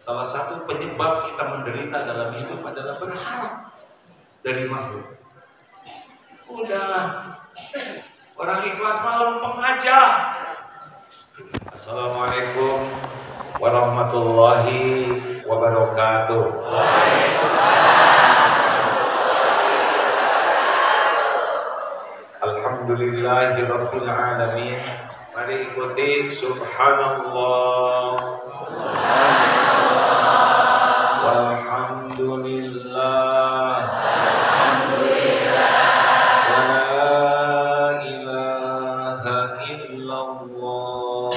Salah satu penyebab kita menderita dalam hidup adalah berharap dari makhluk. Udah, orang ikhlas mah lempeng aja. Assalamualaikum warahmatullahi wabarakatuh. Alhamdulillahirabbil alamin. Mari ikuti subhanallah. Walhamdulillah. La ilaha illallah.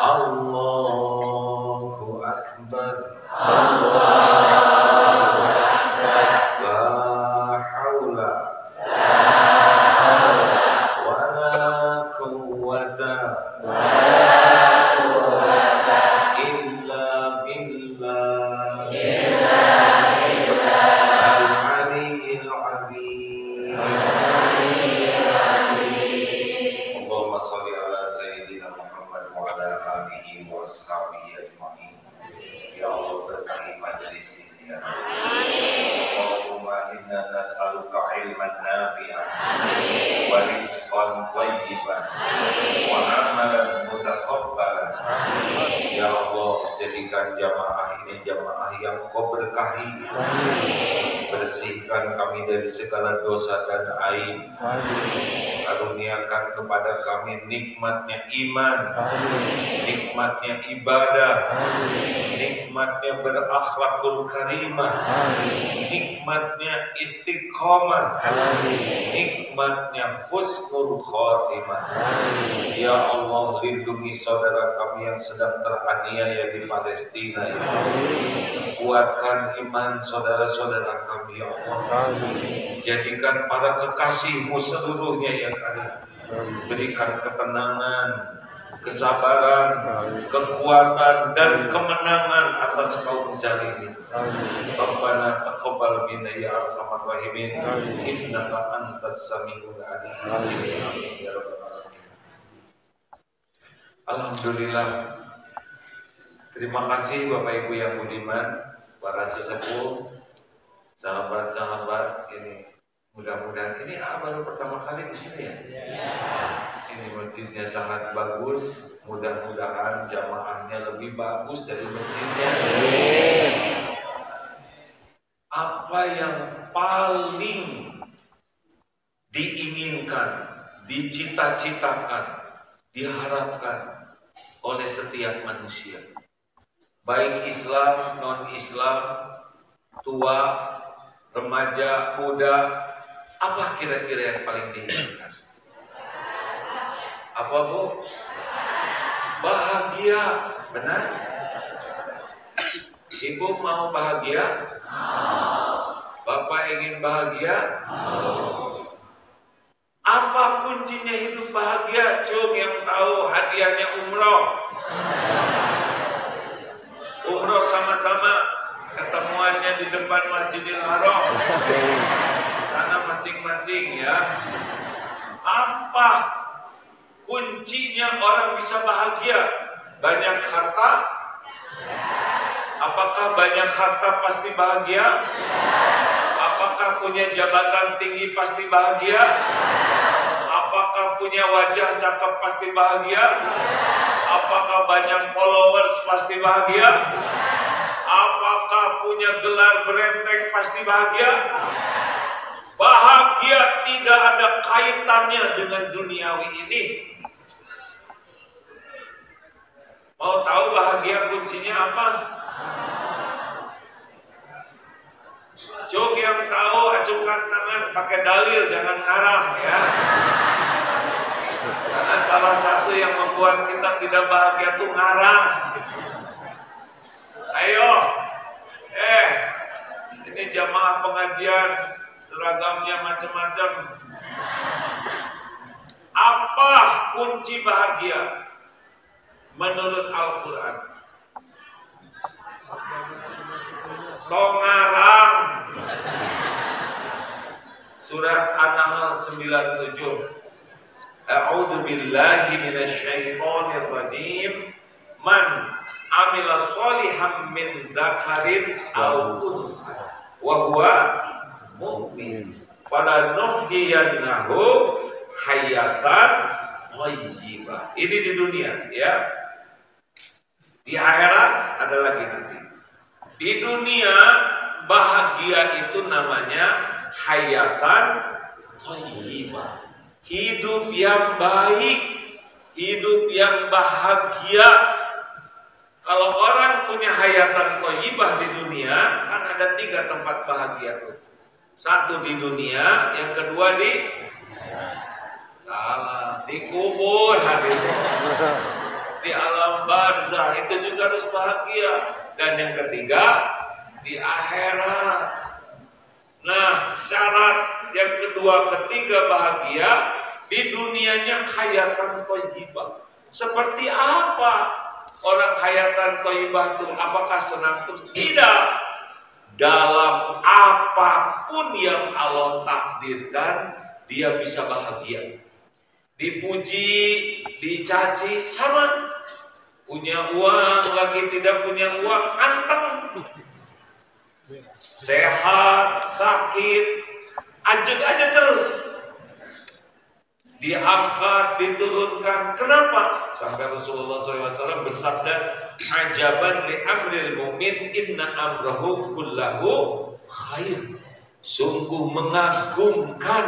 Allahu akbar. Ya Allah, jadikan jamaah ini jamaah yang Kau berkahi. Bersihkan kami dari segala dosa dan aib. Karuniakan kepada kami nikmatnya iman, nikmatnya ibadah, nikmatnya berakhlakul karimah, nikmatnya istiqomah, nikmatnya husnul khotimah. Ya Allah, lindungi saudara kami yang sedang teraniaya di Palestina, ya Allah. Kuatkan iman saudara-saudara kami, ya Allah. Jadikan para kekasih-Mu seluruhnya, ya Karim. Berikan ketenangan, kesabaran, kekuatan dan kemenangan atas kaum zalimin. Rabbana taqabbal minna ya arhamar rahimin, innaka antas samiul alim. Amin ya rabbal alamin. Alhamdulillah. Terima kasih Bapak Ibu yang budiman, para sesepuh, sahabat-sahabat ini. Mudah-mudahan ini baru pertama kali di sini ya. Ini masjidnya sangat bagus. Mudah-mudahan jamaahnya lebih bagus dari masjidnya. Apa yang paling diinginkan, dicita-citakan, diharapkan oleh setiap manusia, baik Islam, non-Islam, tua, remaja, muda, apa kira-kira yang paling diinginkan? Apa Bu? Bahagia, benar? Ibu mau bahagia? Bapak ingin bahagia? Apa kuncinya hidup bahagia? Cung yang tahu hadiahnya umroh. Umroh sama-sama, ketemuannya di depan Masjidil Haram. Sana masing-masing ya. Apa kuncinya orang bisa bahagia? Banyak harta? Apakah banyak harta pasti bahagia? Apakah punya jabatan tinggi pasti bahagia? Apakah punya wajah cakep pasti bahagia? Apakah banyak followers pasti bahagia? Apakah punya gelar berenteng pasti bahagia? Bahagia tidak ada kaitannya dengan duniawi ini. Mau tahu bahagia kuncinya apa? Jok yang tahu acungkan tangan, pakai dalil, jangan ngarang ya. Karena salah satu yang membuat kita tidak bahagia tuh ngarang. Ayo, ini jamaah pengajian, seragamnya macam-macam. Apa kunci bahagia menurut Al-Quran? Tongarang. Surat An-Nahl 97. A'udzu billahi minasyaitonir rajim. Man amila sholihan min dzakarin aw unsa wa huwa mu'min falanuhyiyannahu hayatan thayyibah. Ini di dunia ya. Di akhirat ada lagi nanti. Di dunia bahagia itu namanya hayatan thayyibah. Hidup yang baik, hidup yang bahagia. Kalau orang punya hayatan thayyibah di dunia, kan ada 3 tempat bahagia tuh. 1 di dunia, yang kedua di salah, di kubur hadis. Di alam barzah itu juga harus bahagia. Dan yang ketiga di akhirat. Nah, syarat yang kedua, ketiga bahagia di dunianya hayatan thayyibah. Seperti apa? Orang hayatan thayyibah itu apakah senang terus? Tidak. Dalam apapun yang Allah takdirkan, dia bisa bahagia. Dipuji, dicaci, sama. Punya uang, lagi tidak punya uang, anteng. Sehat, sakit, ajak aja terus. Diangkat, diturunkan. Kenapa? Sampai Rasulullah SAW bersabda, ajaban li amril mu'min inna amrahu kullahu khair. Sungguh mengagumkan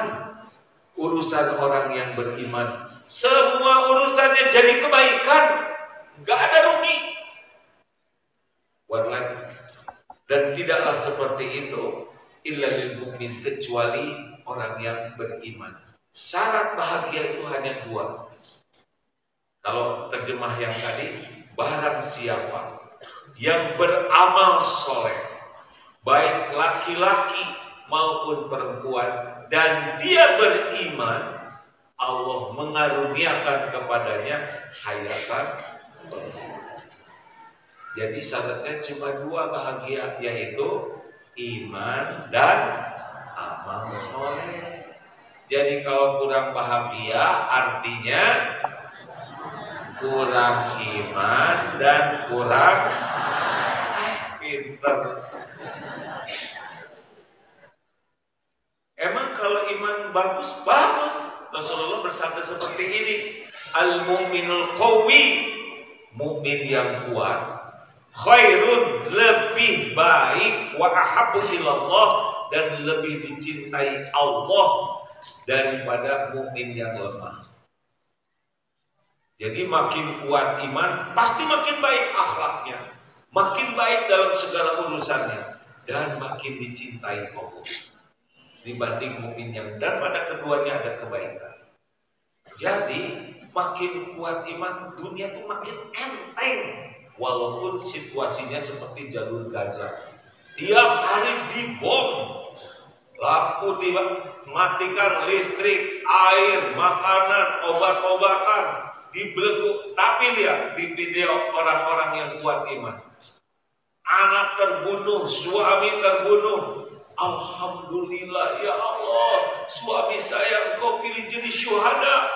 urusan orang yang beriman. Semua urusannya jadi kebaikan, gak ada rugi. Dan tidaklah seperti itu illa lil mu'min, kecuali orang yang beriman. Syarat bahagia itu hanya 2. Kalau terjemah yang tadi, barang siapa yang beramal soleh, baik laki-laki maupun perempuan, dan dia beriman, Allah mengaruniakan kepadanya hayatan. Jadi syaratnya cuma 2 bahagia, yaitu iman dan amal soleh. Jadi kalau kurang bahagia artinya kurang iman dan kurang pinter. Emang kalau iman bagus, bagus. Rasulullah bersabda seperti ini, al-mu'minul qawi, mukmin yang kuat, khairun, lebih baik, wa ahabbu ilallah, dan lebih dicintai Allah daripada mukmin yang lemah. Jadi makin kuat iman, pasti makin baik akhlaknya, makin baik dalam segala urusannya, dan makin dicintai Allah dibanding mukmin yang, dan pada keduanya ada kebaikan. Jadi makin kuat iman, dunia tuh makin enteng, walaupun situasinya seperti jalur Gaza. Tiap hari dibom, lampu dimatikan, listrik, air, makanan, obat-obatan dibelenggu. Tapi lihat di video orang-orang yang kuat iman, anak terbunuh, suami terbunuh. Alhamdulillah, ya Allah, suami saya Engkau pilih jadi syuhada.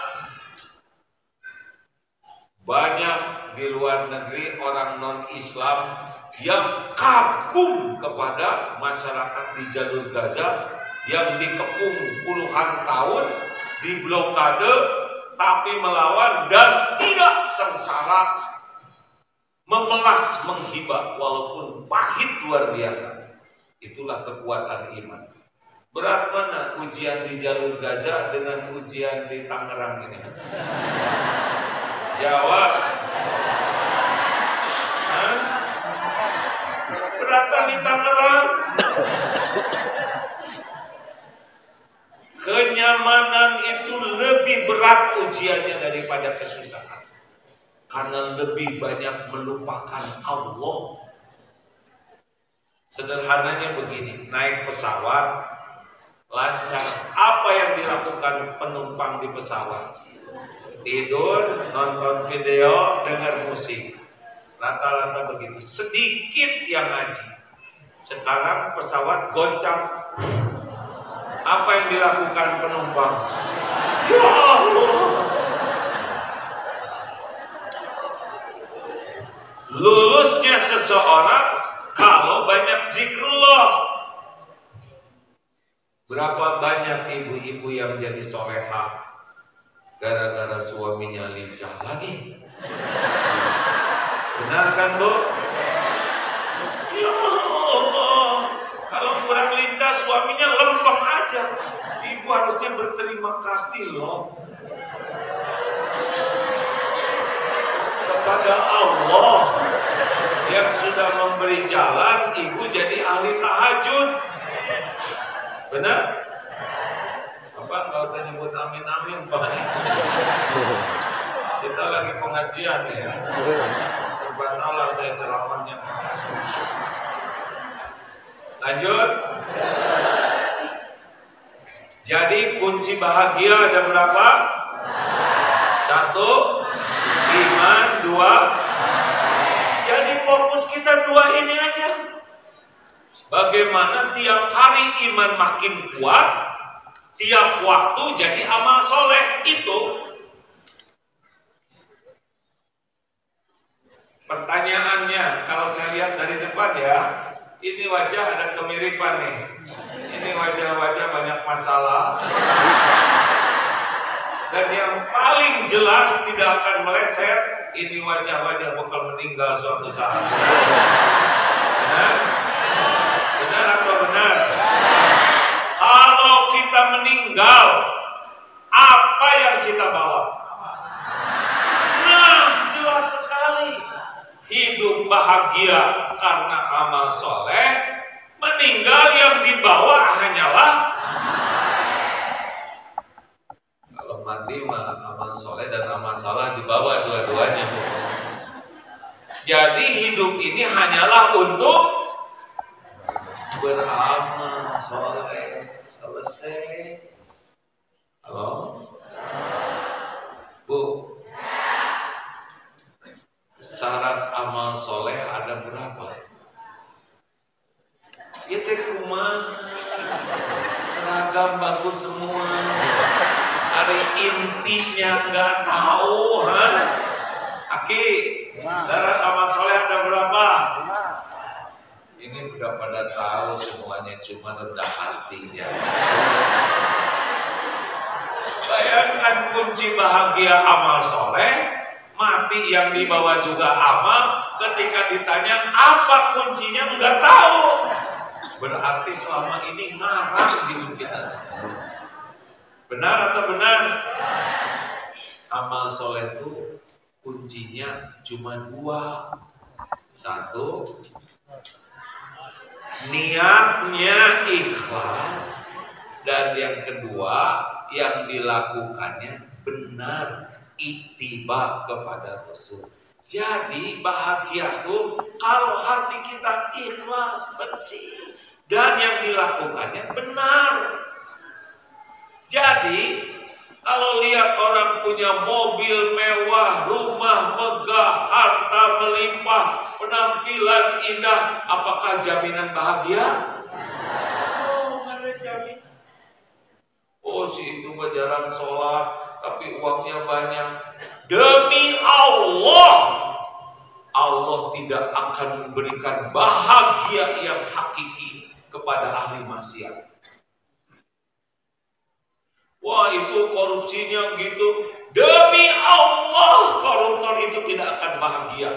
Banyak di luar negeri orang non-Islam yang kagum kepada masyarakat di jalur Gaza yang dikepung puluhan tahun, diblokade, tapi melawan dan tidak sengsara, memelas, menghibah, walaupun pahit luar biasa. Itulah kekuatan iman. Berat mana ujian di jalur Gaza dengan ujian di Tangerang ini? Jawab. Beratan di Tangerang. Kenyamanan itu lebih berat ujiannya daripada kesusahan, karena lebih banyak melupakan Allah. Sederhananya begini, naik pesawat lancar, apa yang dilakukan penumpang di pesawat? Tidur, nonton video, dengar musik. Rata-rata begitu. Sedikit yang ngaji. Sekarang pesawat goncang. Apa yang dilakukan penumpang? Ya Allah, seseorang kalau banyak zikrullah. Berapa banyak ibu-ibu yang jadi solehah gara-gara suaminya lincah lagi? Benar kan, Bu? Ya Allah, kalau kurang lincah suaminya lempeng aja. Ibu harusnya berterima kasih loh kepada Allah yang sudah memberi jalan ibu jadi ahli tahajud. Benar? Bapak nggak usah nyebut amin amin, Pak. Kita lagi pengajian ya. Serba salah saya ceramahnya. Lanjut. Jadi kunci bahagia ada berapa? 1, iman. 2. Jadi fokus kita 2 ini aja. Bagaimana tiap hari iman makin kuat, tiap waktu jadi amal soleh. Itu pertanyaannya. Kalau saya lihat dari depan ya, ini wajah ada kemiripan nih. Ini wajah-wajah banyak masalah. Dan yang paling jelas tidak akan meleset, ini wajah-wajah bakal meninggal suatu saat. Benar? Benar atau benar? Kalau kita meninggal, apa yang kita bawa? Nah, jelas sekali. Hidup bahagia karena amal soleh. Meninggal yang dibawa hanyalah kalau mati mah amal soleh dan amal salah dibawa dua-duanya. Jadi hidup ini hanyalah untuk beramal soleh. Selesai. Halo, Bu. Syarat amal soleh ada berapa? Ya kumaha, seragam bagus semua, hari intinya nggak tahu, han? Aki, syarat amal soleh ada berapa? Ini udah pada tahu semuanya, cuma rendah hatinya. Bayangkan kunci bahagia amal soleh, mati yang dibawa juga amal. Ketika ditanya apa kuncinya nggak tahu. Berarti selama ini ngarang hidup kita. Benar atau benar? Amal soleh itu kuncinya cuma 2. 1, niatnya ikhlas. Dan yang kedua, yang dilakukannya benar, ittiba kepada Rasul. Jadi bahagia tuh kalau hati kita ikhlas, bersih, dan yang dilakukannya benar. Jadi kalau lihat orang punya mobil mewah, rumah megah, harta melimpah, penampilan indah, apakah jaminan bahagia? Oh, nggak ada jaminan. Oh, si itu mah jarang sholat, tapi uangnya banyak. Demi Allah, Allah tidak akan memberikan bahagia yang hakiki kepada ahli maksiat. Wah, itu korupsinya gitu. Demi Allah, koruptor itu tidak akan bahagia.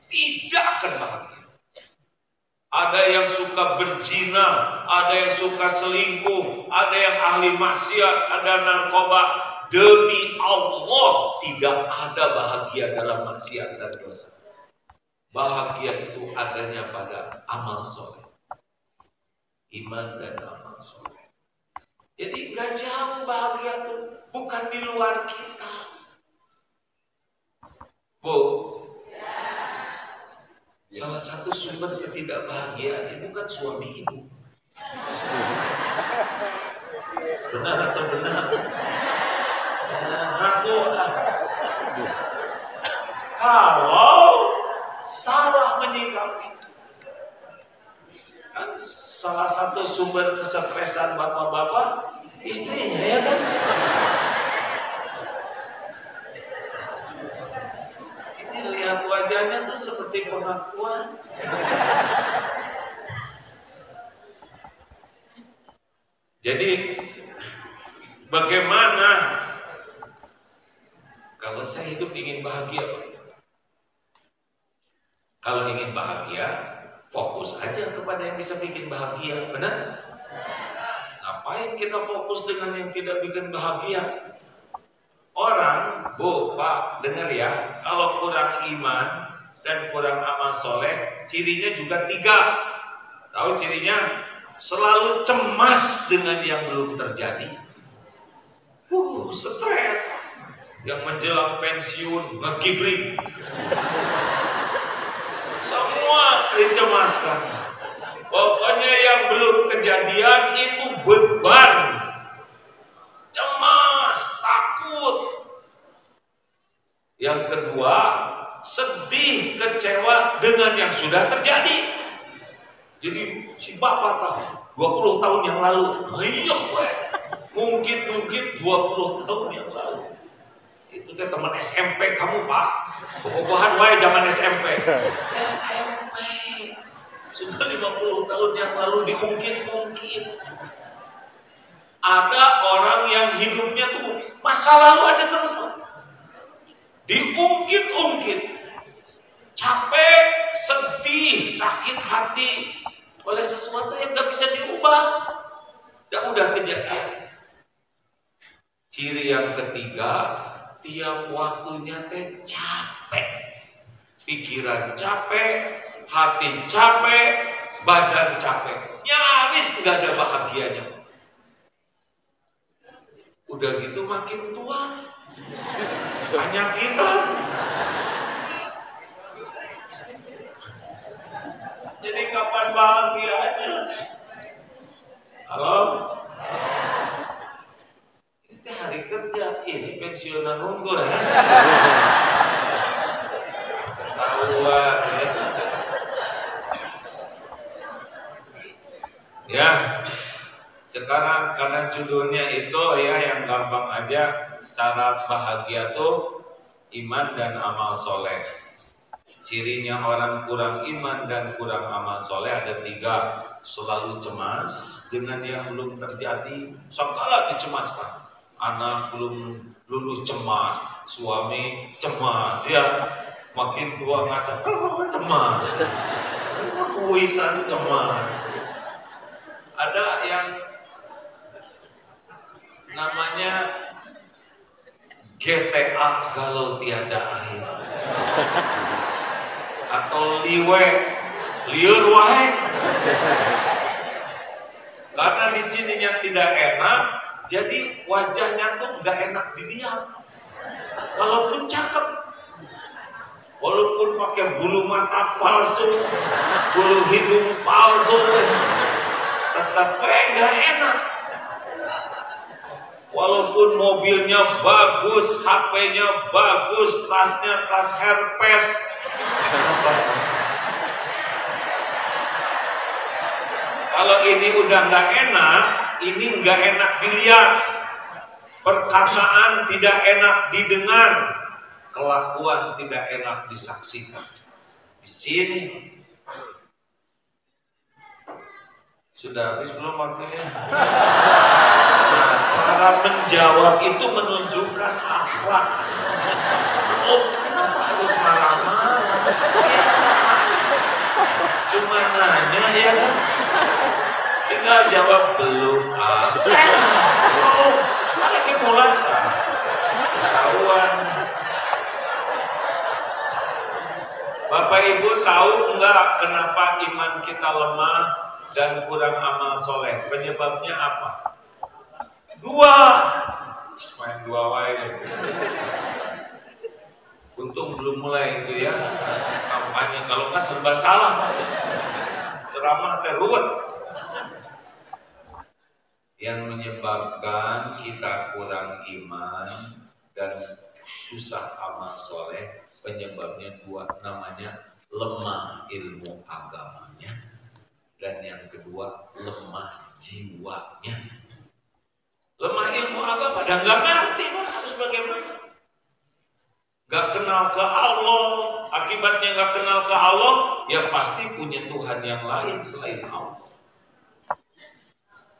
Tidak akan bahagia. Ada yang suka berzina, ada yang suka selingkuh, ada yang ahli maksiat, ada narkoba. Demi Allah, tidak ada bahagia dalam maksiat dan dosa. Bahagia itu adanya pada amal soleh, iman dan amal soleh. Jadi gak jauh bahagia itu, bukan di luar kita. Bu, salah satu sumber ketidakbahagiaan itu kan suami ibu. Benar atau benar? Kalau salah menyikapi, kan salah satu sumber kesetresan bapak-bapak istrinya, ya kan? Ini lihat wajahnya tuh seperti pengakuan. Jadi bagaimana kalau saya hidup ingin bahagia? Kalau ingin bahagia, fokus aja kepada yang bisa bikin bahagia, benar? Ngapain kita fokus dengan yang tidak bikin bahagia? Orang, Bu, Pak, dengar ya, kalau kurang iman dan kurang amal soleh, cirinya juga 3. Tahu cirinya? Selalu cemas dengan yang belum terjadi. Stres. Yang menjelang pensiun, ngegibring. Semua dicemaskan. Pokoknya yang belum kejadian itu beban. Cemas, takut. Yang kedua, sedih, kecewa dengan yang sudah terjadi. Jadi si bapak tahu 20 tahun yang lalu, mungkin 20 tahun yang lalu. Itu teh teman SMP kamu, Pak. Bobogohan wae zaman SMP. SMP. Sudah 50 tahun yang lalu diungkit-ungkit. Ada orang yang hidupnya tuh masa lalu aja terus, Pak. Diungkit-ungkit. Capek, sedih, sakit hati oleh sesuatu yang gak bisa diubah. Dan udah kejadian. Ciri yang ketiga, tiap waktunya teh capek. Pikiran capek, hati capek, badan capek. Nyaris gak ada bahagianya. Udah gitu makin tua, penyakitan. Jadi kapan bahagianya? Halo? Ini hari kerja, ini pensiunan unggul ya. Tahuan ya. Sekarang karena judulnya itu ya yang gampang aja, syarat bahagia tuh iman dan amal soleh. Cirinya orang kurang iman dan kurang amal soleh ada 3. Selalu cemas dengan yang belum terjadi, segala dicemaskan. Anak belum lulus cemas, suami cemas, ya makin tua ngaca cemas, wisan cemas. Ada yang namanya GTA galau tiada akhir. Atau liur wae. Karena di sininya tidak enak, jadi wajahnya tuh nggak enak dilihat. Walaupun cakep, walaupun pakai bulu mata palsu, bulu hidung palsu, tetap nggak enak. Walaupun mobilnya bagus, HP-nya bagus, tasnya tas Hermes. Kalau ini udah nggak enak, ini nggak enak dilihat, perkataan tidak enak didengar, kelakuan tidak enak disaksikan. Di sini sudah habis belum waktunya? Nah, cara menjawab itu menunjukkan akhlak. Oh, kenapa harus marah-marah? Biasa. Cuma nanya ya kan? Tinggal jawab belum. Oh, lagi mulai. Ketahuan. Bapak Ibu tahu enggak kenapa iman kita lemah dan kurang amal soleh? Penyebabnya apa? 2. Main 2 wae. Untung belum mulai itu ya kampanye, kalau nggak serba salah. Ceramah terruwet. Yang menyebabkan kita kurang iman dan susah amal soleh, penyebabnya 2, namanya lemah ilmu agamanya, dan yang kedua lemah jiwanya. Lemah ilmu agama dan nggak ngerti harus bagaimana, nggak kenal ke Allah, akibatnya nggak kenal ke Allah, ya pasti punya Tuhan yang lain selain Allah.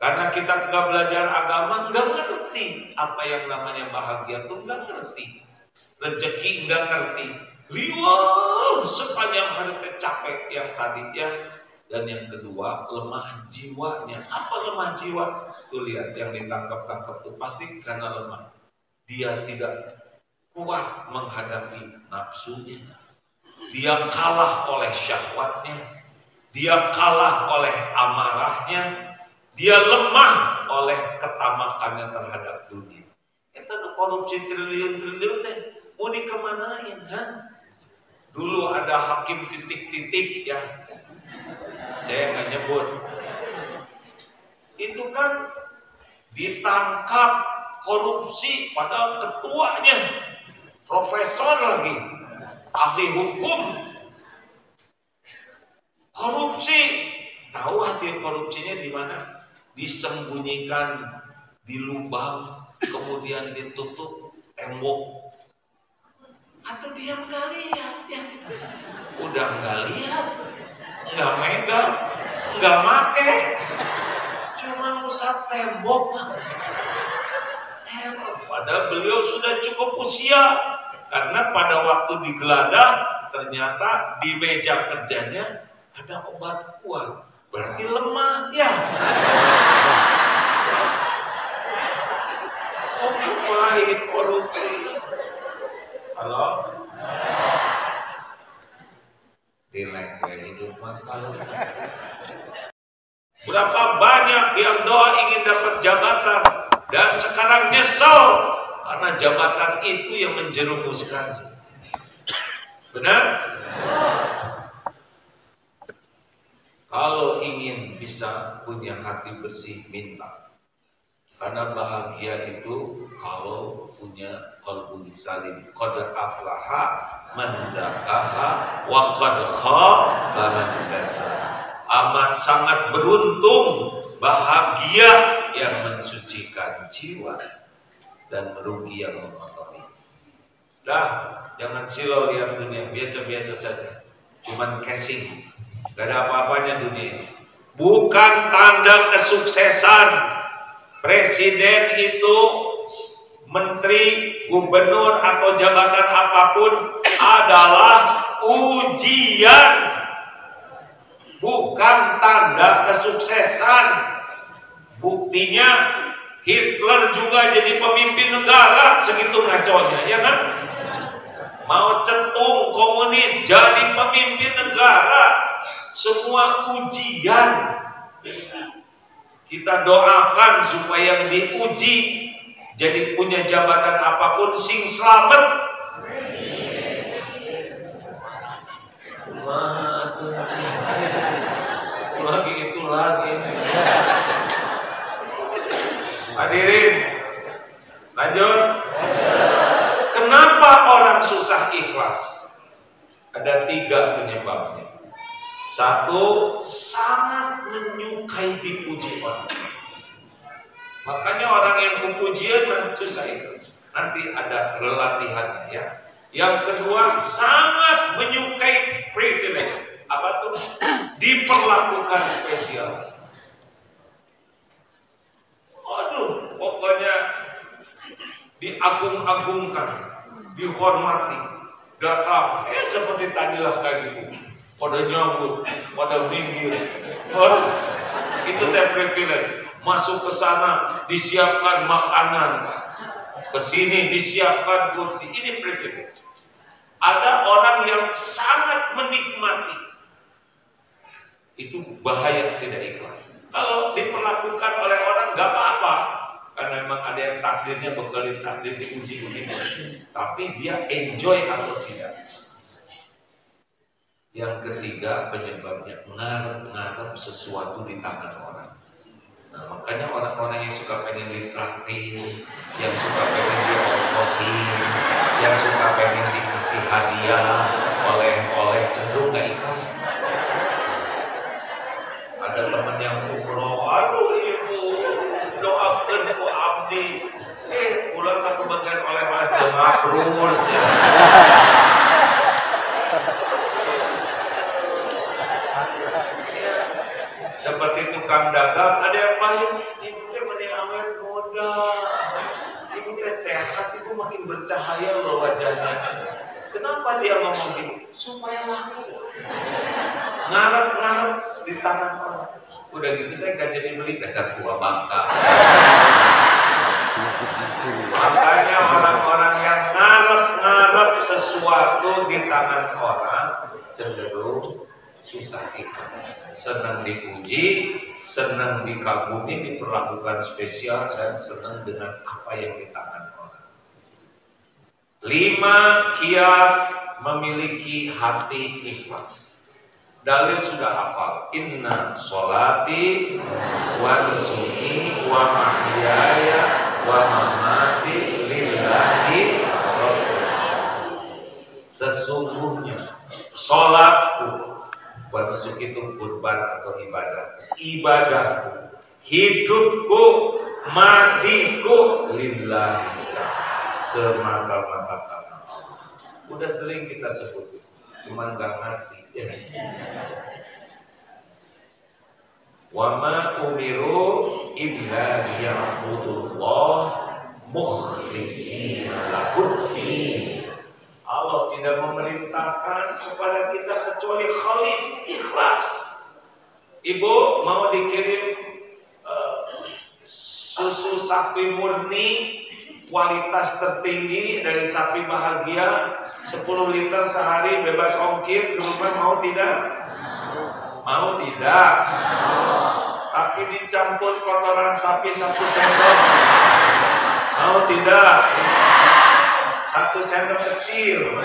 Karena kita nggak belajar agama, nggak ngerti apa yang namanya bahagia tuh, nggak ngerti. Rezeki nggak ngerti. Riwah sepanjang hari capek yang tadinya. Dan yang kedua, lemah jiwanya. Apa lemah jiwa? Tuh lihat yang ditangkap-tangkap tuh pasti karena lemah. Dia tidak kuat menghadapi nafsunya. Dia kalah oleh syahwatnya. Dia kalah oleh amarahnya. Dia lemah oleh ketamakannya terhadap dunia. Itu korupsi triliun-triliun deh. Mau dikemanain? Dulu ada hakim titik-titik ya. Saya nggak nyebut. Itu kan ditangkap korupsi padahal ketuanya profesor lagi, ahli hukum. Korupsi, tahu hasil korupsinya di mana? Disembunyikan di lubang, kemudian ditutup tembok. Atau dia nggak lihat ya? Udah nggak lihat. Nggak megang, nggak make, cuma ngusap tembok. Padahal beliau sudah cukup usia, karena pada waktu digeledah ternyata di meja kerjanya ada obat kuat, berarti lemah ya. Oh ngapain korupsi? Halo? Dilek hidup makhluk. Berapa banyak yang doa ingin dapat jabatan dan sekarang nyesel karena jabatan itu yang menjerumuskan. Benar? Kalau ingin bisa punya hati bersih, minta. Karena bahagia itu kalau punya qalbun salim. Qad aflaha man zakaha wa qad khaba man dassaha. Amat sangat beruntung, bahagia yang mensucikan jiwa dan merugi yang mengotori. Dah, jangan silau lihat dunia, biasa-biasa saja. Cuman casing. Gak ada apa-apanya dunia ini. Bukan tanda kesuksesan. Presiden itu, menteri, gubernur atau jabatan apapun adalah ujian, bukan tanda kesuksesan. Buktinya Hitler juga jadi pemimpin negara, segitu ngaconya, ya kan? Mao Zedong komunis jadi pemimpin negara, semua ujian. Kita doakan supaya yang diuji jadi punya jabatan apapun sing selamat. Itu lagi. Hadirin, lanjut. Kenapa orang susah ikhlas? Ada 3 penyebabnya. 1, sangat menyukai dipuji orang. Makanya orang yang pujian susah itu. Nanti ada latihannya ya. Yang kedua, sangat menyukai privilege. Apa tuh? Diperlakukan spesial. Aduh, pokoknya diagung-agungkan, dihormati, datang. Seperti tadilah kayak gitu. Pada nyambut, pada minggir. Oh, itu privilege. Masuk ke sana disiapkan makanan, ke sini disiapkan kursi. Ini privilege. Ada orang yang sangat menikmati. Itu bahaya tidak ikhlas. Kalau diperlakukan oleh orang nggak apa-apa, karena memang ada yang takdirnya bekalin takdir diuji begitu. Tapi dia enjoy atau tidak. Yang ketiga penyebabnya ngarep-ngarep sesuatu di tangan orang. Nah, makanya orang-orang yang suka pengen ditraktir, yang suka pengen diongkosin, yang suka pengen dikasih hadiah, oleh-oleh, cenderung gak ikhlas. Ada teman yang umroh, aduh ibu, doakan ku abdi. Pulang ke kebagian oleh-oleh tengah terus ya. sehat, ibu makin bercahaya loh wajahnya. Kenapa dia ngomong gini? Supaya laku. Ngarep-ngarep di tangan orang. Udah gitu teh gak jadi beli, dasar tua bangka. Makanya orang-orang yang ngarep-ngarep sesuatu di tangan orang cenderung susah ikhlas. Senang dipuji, senang dikagumi, diperlakukan spesial, dan senang dengan apa yang di tangan orang. 5, kiat memiliki hati ikhlas. Dalil sudah hafal. Inna sholati wa nusuki wa mahyaya wa mamati lillahi rabbil alamin. Sesungguhnya sholatku, wa nusuki itu kurban atau ibadah. Ibadahku, hidupku, matiku lillahi semata-mata karena Allah. Udah sering kita sebut, cuman gak ngerti. Wa ma umiru illa liya'budullah mukhlishina lahud-din. Allah tidak memerintahkan kepada kita kecuali khalis, ikhlas. Ibu mau dikirim susu sapi murni kualitas tertinggi dari sapi bahagia 10 liter sehari bebas ongkir ke rumah, mau tidak? Mau tidak? Tapi dicampur kotoran sapi 1 sendok, mau tidak? 1 sendok kecil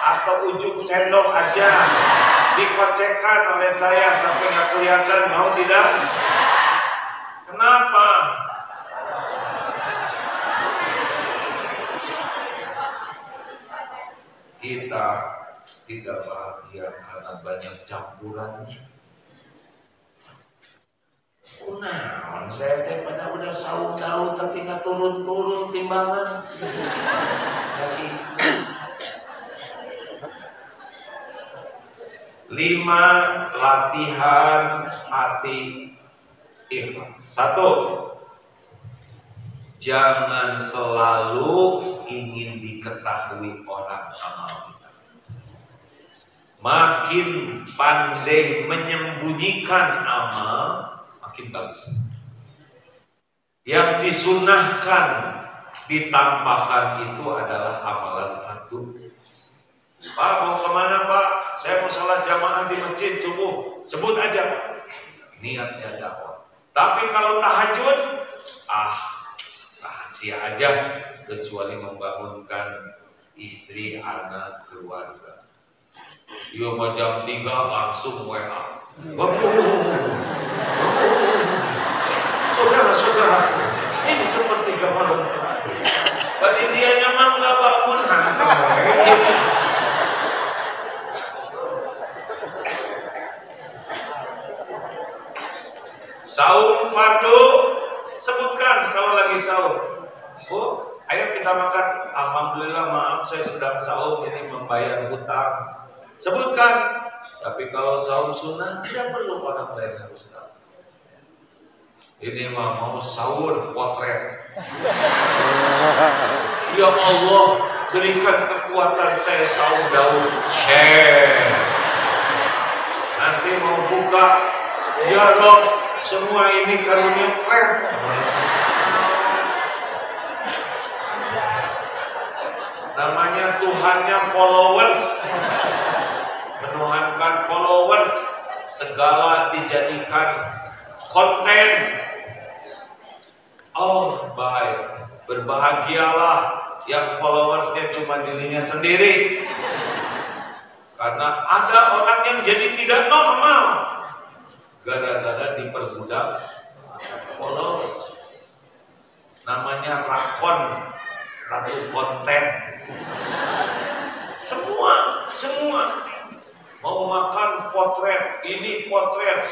atau ujung sendok aja dikocekkan oleh saya sampai nggak kelihatan, mau tidak? Kenapa? Kita tidak bahagia karena banyak campurannya. Kunaon saya teh pada udah saung daun tapi nggak turun-turun timbangan. Jadi 5, latihan hati ikhlas. 1, jangan selalu ingin diketahui orang amal kita. Makin pandai menyembunyikan amal, makin bagus. Yang disunahkan ditampakkan itu adalah amalan fardu. Pak, mau kemana Pak? Saya mau sholat jamaah di masjid subuh. Sebut aja Pak. Niatnya dakwah. Tapi kalau tahajud, rahasia aja, kecuali membangunkan istri, anak, keluarga. Yo mau jam 3 langsung WA. Saudara-saudara, ini sepertiga malam terakhir. Bagi dia nyaman nggak bangun. Saum fardu, sebutkan kalau lagi saum. Bu, ayo kita makan. Alhamdulillah, maaf saya sedang saum, ini membayar hutang. Sebutkan. Tapi kalau saum sunnah tidak perlu orang lain harus tahu. Ini mah mau sahur potret. Ya Allah, berikan kekuatan saya saum daun. Share. Nanti mau buka, ya Rob, semua ini karunia keren. Namanya Tuhannya followers. Menuhankan followers, segala dijadikan konten. Oh baik, berbahagialah yang followersnya cuma dirinya sendiri. Karena ada orang yang jadi tidak normal gara-gara diperbudak followers. Namanya rakon, ratu konten. Semua mau makan potret, ini potret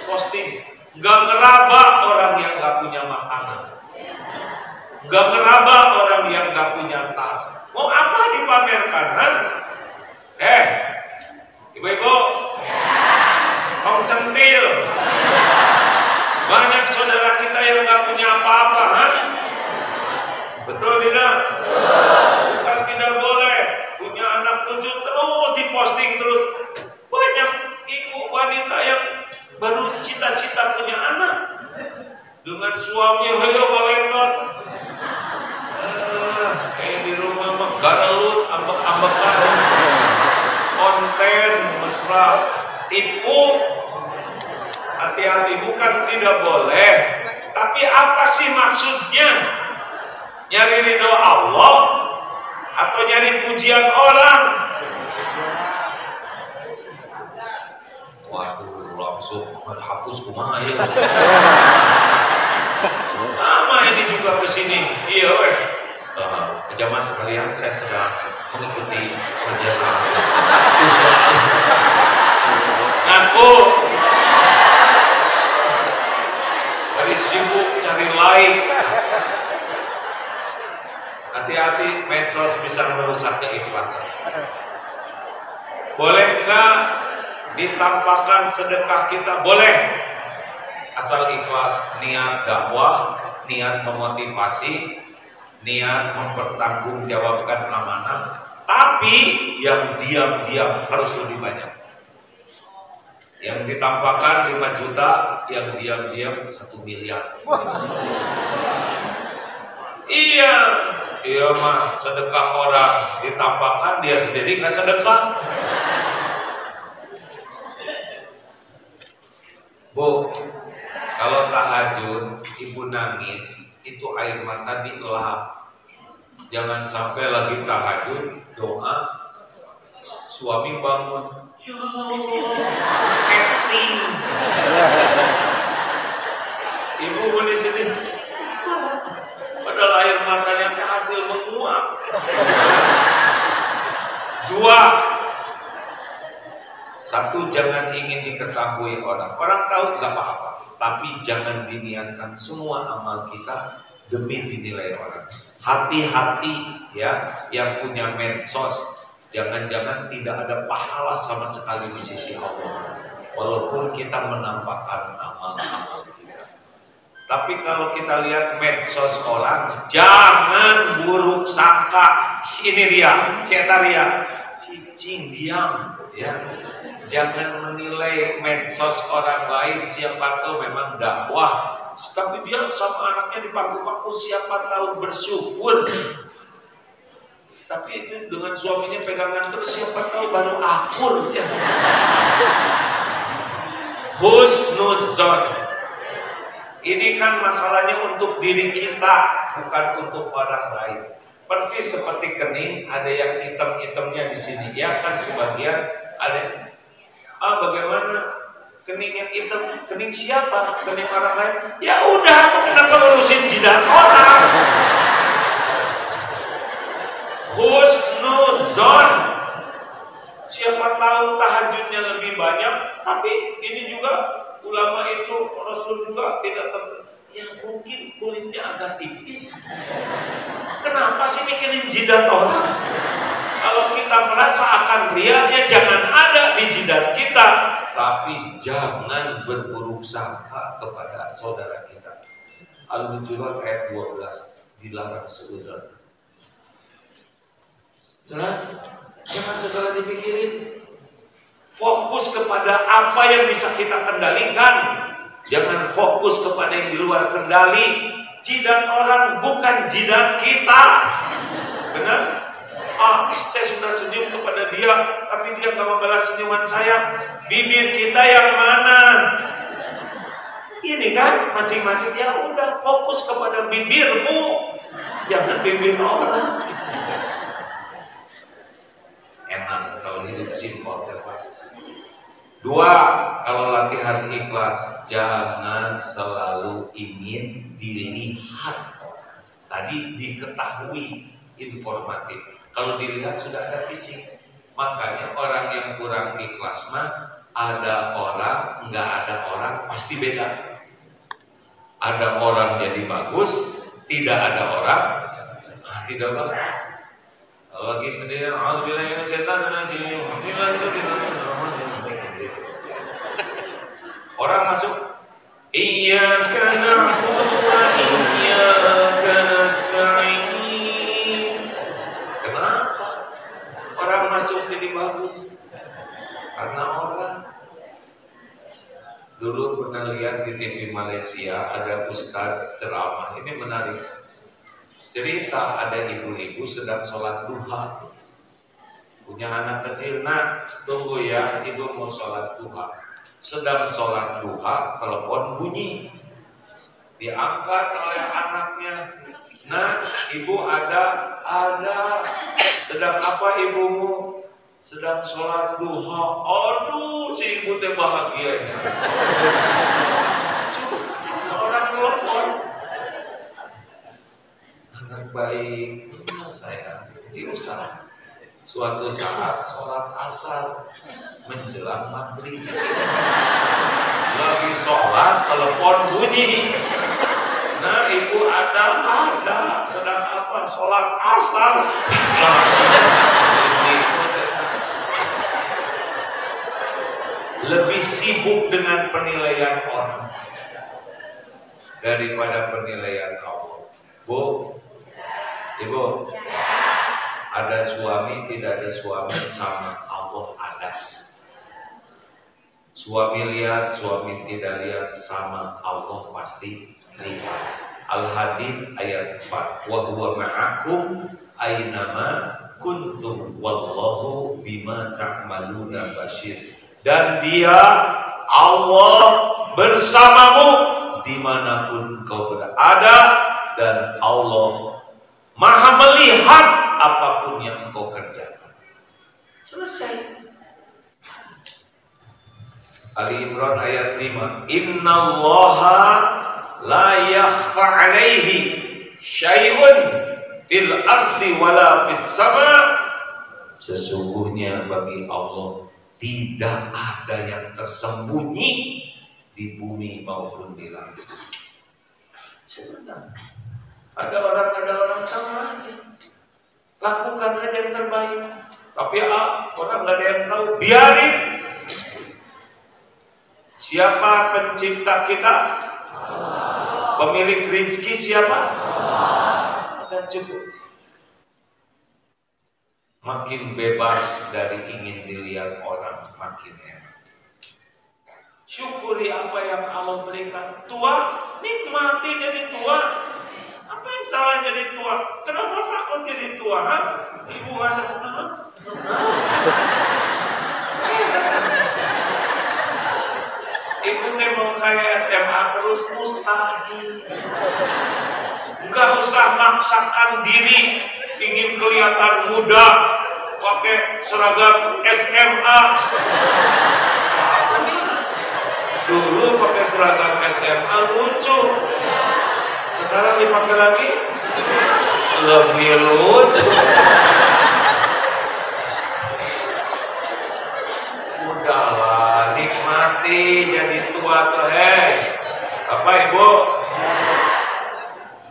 posting, nggak ngeraba orang yang nggak punya makanan, nggak ngeraba orang yang nggak punya tas. Mau apa dipamerkan? Ibu-ibu, om centil, banyak saudara kita yang nggak punya apa-apa, betul suami hayo kalender. Kayak di rumah mah garelut ambek-ambekan. Konten mesra tipu. Hati-hati, bukan tidak boleh, tapi apa sih maksudnya? Nyari ridho Allah atau nyari pujian orang? Waduh, langsung hapus kumaha ya. Sama ini juga kesini. Iya weh. Jamaah sekalian, saya sedang mengikuti kajian aku dari sibuk cari like. Hati-hati, medsos bisa merusak keikhlasan. Boleh nggak ditampakkan sedekah kita? Boleh, asal ikhlas, niat dakwah, niat memotivasi, niat mempertanggungjawabkan amanah. Tapi yang diam-diam harus lebih banyak. Yang ditampakkan 5 juta, yang diam-diam 1 miliar. Iya mah sedekah orang ditampakkan, dia sendiri nggak sedekah. Bu, kalau tahajud ibu nangis itu air mata dielap. Jangan sampai lagi tahajud doa suami bangun. Ya Allah, acting. Ibu boleh sedih. Padahal air matanya hasil menguap. 2, 1, jangan ingin diketahui orang. Orang tahu nggak apa-apa, tapi jangan diniatkan semua amal kita demi dinilai orang. Hati-hati ya, yang punya medsos. Jangan-jangan tidak ada pahala sama sekali di sisi Allah, walaupun kita menampakkan amal-amal kita. Tapi kalau kita lihat medsos orang, jangan buruk sangka. Ini ria, ria, cicing diam, ya. Jangan menilai medsos orang lain. Siapa tahu memang dakwah, tapi dia sama anaknya di pangku-pangku, siapa tahu bersyukur. Tapi itu dengan suaminya pegangan terus, siapa tahu baru akur ya. Husnuzon. Ini kan masalahnya untuk diri kita, bukan untuk orang lain. Persis seperti kening, ada yang hitam-hitamnya di sini. Ya kan sebagian ada. Bagaimana? Kening yang hitam, kening siapa? Kening orang lain? Ya udah, tuh kenapa ngurusin jidat orang? Husnuzon. Siapa tahu tahajudnya lebih banyak, tapi ini juga ulama itu, Rasul juga tidak ya mungkin kulitnya agak tipis. Kenapa sih mikirin jidat orang? Kalau kita merasa akan riaknya, jangan ada di jidat kita, tapi jangan berburuk sangka kepada saudara kita. Al-Hujurat ayat 12, dilarang seudon. Jelas? Jangan segala dipikirin. Fokus kepada apa yang bisa kita kendalikan. Jangan fokus kepada yang di luar kendali. Jidat orang bukan jidat kita. Benar? Saya sudah senyum kepada dia, tapi dia nggak membalas senyuman saya. Bibir kita yang mana? Ini kan masing-masing. Ya udah, fokus kepada bibirmu, jangan bibir orang. Enak kalau hidup simpel ya Pak. 2, kalau latihan ikhlas, jangan selalu ingin dilihat. Tadi diketahui, informatif. Kalau dilihat sudah ada fisik. Makanya orang yang kurang ikhlas mah, ada orang, nggak ada orang, pasti beda. Ada orang jadi bagus, tidak ada orang, tidak bagus. Kalau lagi sendiri, alhamdulillah setan dan jin, orang masuk, iyyaka na'budu wa iyyaka nasta'in. Kenapa? Orang masuk jadi bagus karena orang Dulu pernah lihat di TV Malaysia ada ustadz ceramah, ini menarik. Cerita ada ibu-ibu sedang sholat duha, punya anak kecil. Nah, tunggu ya, ibu mau sholat duha. Sedang sholat duha, telepon bunyi, diangkat oleh anaknya. Nah, ibu ada. Sedang apa ibumu? Sedang sholat duha. Aduh, si ibu teh bahagia. Orang telepon. Anak baik, saya diusah. Suatu saat sholat asar menjelang maghrib, lagi sholat, telepon bunyi. Nah, ibu ada. Sedang apa? Sholat asar. Lebih sibuk dengan penilaian orang daripada penilaian Allah. Bu, ibu, ada suami tidak ada suami sama Allah ada. Suami lihat, suami tidak lihat sama Allah pasti lihat. Al-Hadid ayat 4. Wa huwa ma'akum aynama kuntum wallahu bima ta'maluna basyir. Dan dia Allah bersamamu dimanapun kau berada, dan Allah Maha melihat apapun yang kau kerjakan. Selesai. Ali Imran ayat 5. Innallaha la yakhfa alaihi syai'un fil ardi wala fis sama. Sesungguhnya bagi Allah tidak ada yang tersembunyi di bumi maupun di langit. Sebenarnya ada orang sama aja. Lakukan aja yang terbaik. Tapi orang nggak ada yang tahu. Biarin. Siapa pencipta kita? Pemilik rezeki siapa? Dan cukup. Makin bebas dari ingin dilihat orang, makin enak. Syukuri apa yang Allah berikan. Tua, nikmati jadi tua. Apa yang salah jadi tua? Kenapa takut jadi tua? Ha? Ibu ada Ibu teh mau kayak SMA terus mustahil. Enggak usah maksakan diri ingin kelihatan muda pakai seragam SMA. Dulu pakai seragam SMA lucu. Sekarang dipakai lagi lebih lucu. Udahlah, nikmati jadi tua tuh, Apa ibu?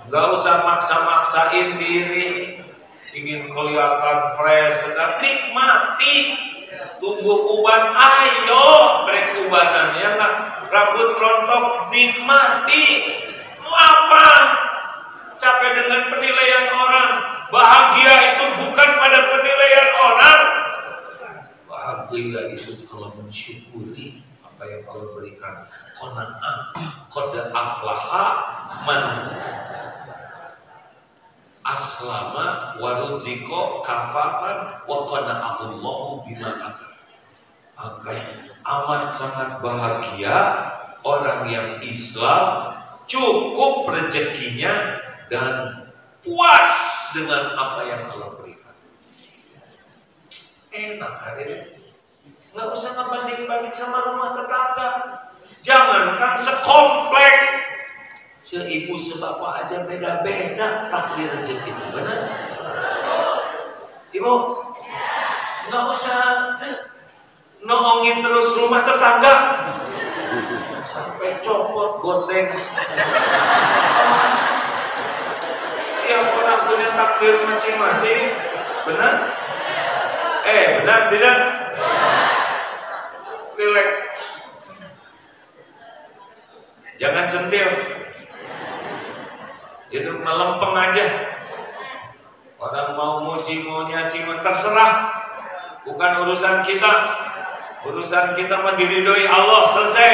Gak usah maksa-maksain diri ingin kelihatan fresh. Sedang nikmati. Tumbuh uban, ayo break ubanan ya nggak? Rambut rontok, nikmati. Mau apa? Capek dengan penilaian orang. Bahagia itu bukan pada penilaian orang. Bahagia itu kalau mensyukuri apa yang Allah berikan. Qana'ah, qad aflaha man aslama wa ruziko kafafan wa qana'ahullahu bima atar. Akan amat sangat bahagia orang yang Islam, cukup rezekinya dan puas dengan apa yang Allah berikan. Enak kan ini? Nggak usah ngebanding-banding sama rumah tetangga. Jangankan sekomplek, seibu sebapak aja beda-beda takdir rezeki itu, benar? Ibu, nggak usah noongin terus rumah tetangga sampai copot goteng. Ya orang punya takdir masing-masing, benar? Benar tidak? Relax. Jangan centil. Hidup melempeng aja. Orang mau muji, mau nyaci, terserah. Bukan urusan kita. Urusan kita mah diridhoi Allah, selesai.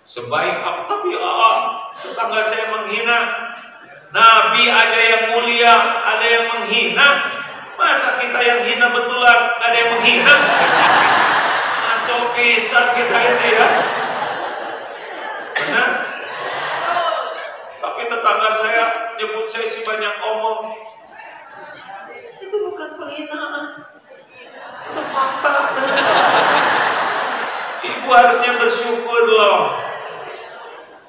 Sebaik apa, tapi tetangga saya menghina. Nabi aja yang mulia, ada yang menghina. Masa kita yang hina betulan, ada yang menghina? Ngaco pisan kita ini ya. Benar? Tapi tetangga saya nyebut saya si banyak omong. Itu bukan penghinaan, itu fakta. Ibu harusnya bersyukur loh.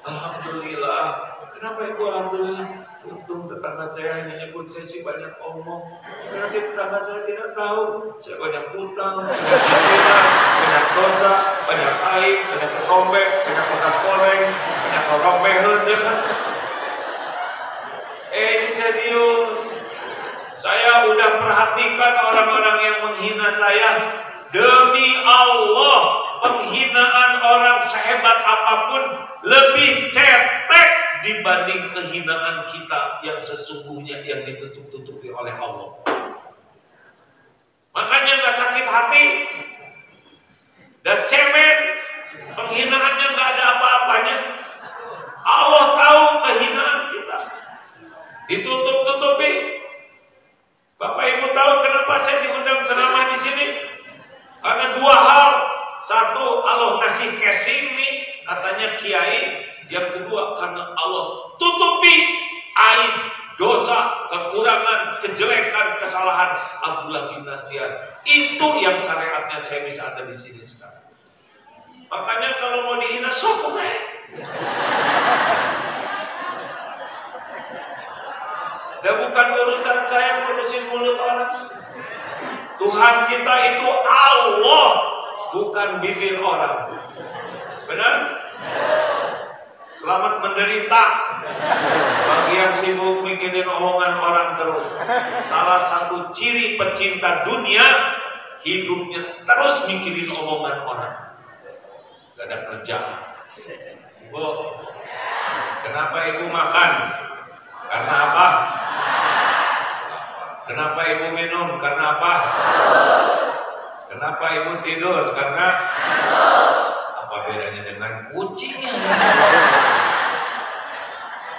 Alhamdulillah. Kenapa ibu alhamdulillah? Untung tetangga saya hanya nyebut saya si banyak omong. Karena tetangga saya tidak tahu saya banyak hutang, banyak cicilan, banyak dosa, banyak aib, banyak ketombek, banyak bekas goreng, banyak orang mehet, ya kan? Ini serius. Saya udah perhatikan orang-orang yang menghina saya. Demi Allah, penghinaan orang sehebat apapun lebih cetek dibanding kehinaan kita yang sesungguhnya yang ditutup-tutupi oleh Allah. Makanya gak sakit hati dan cemen, penghinaannya gak ada apa-apanya. Allah tahu kehinaan kita, ditutup-tutupi. Bapak Ibu tahu kenapa saya diundang ceramah di sini? Karena dua hal. Satu, Allah ngasih casing nih, katanya kiai. Yang kedua, karena Allah tutupi aib, dosa, kekurangan, kejelekan, kesalahan Abdullah bin Nasir. Itu yang syariatnya saya bisa ada di sini sekarang. Makanya kalau mau dihina, sok dan bukan urusan saya ngurusin mulut orang. Tuhan kita itu Allah, bukan bibir orang. Benar? Selamat menderita bagi yang sibuk mikirin omongan orang terus. Salah satu ciri pecinta dunia, hidupnya terus mikirin omongan orang. Gak ada kerjaan. Ibu, kenapa ibu makan? Karena apa? Kenapa ibu minum? Karena apa? Kenapa ibu tidur? Karena apa bedanya dengan kucingnya?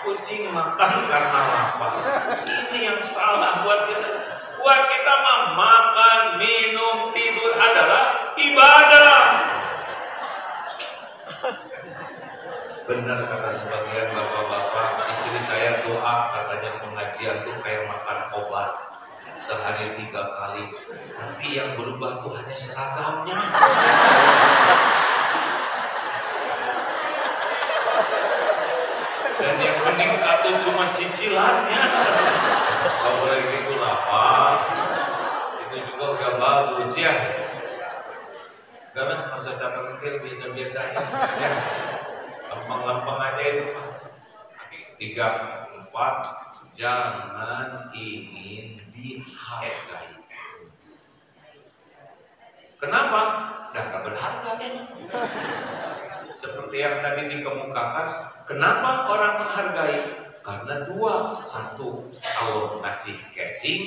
Kucing makan karena lapar. Ini yang salah buat kita. Buat kita mah makan, minum, tidur adalah ibadah. Benar kata sebagian bapak-bapak, istri saya doa katanya pengajian tuh kayak makan obat sehari 3 kali, tapi yang berubah tuh hanya seragamnya. Dan yang meningkat tuh cuma cicilannya. Kalau boleh gitu lapar, itu juga udah bagus ya. Karena masa capek kecil biasa-biasa aja. Ya. Gampang-gampang aja itu Pak. 3, 4, jangan ingin dihargai. Kenapa? Dah gak berharga ya. Seperti yang tadi dikemukakan, kenapa orang menghargai? Karena 2, 1 Allah kasih casing,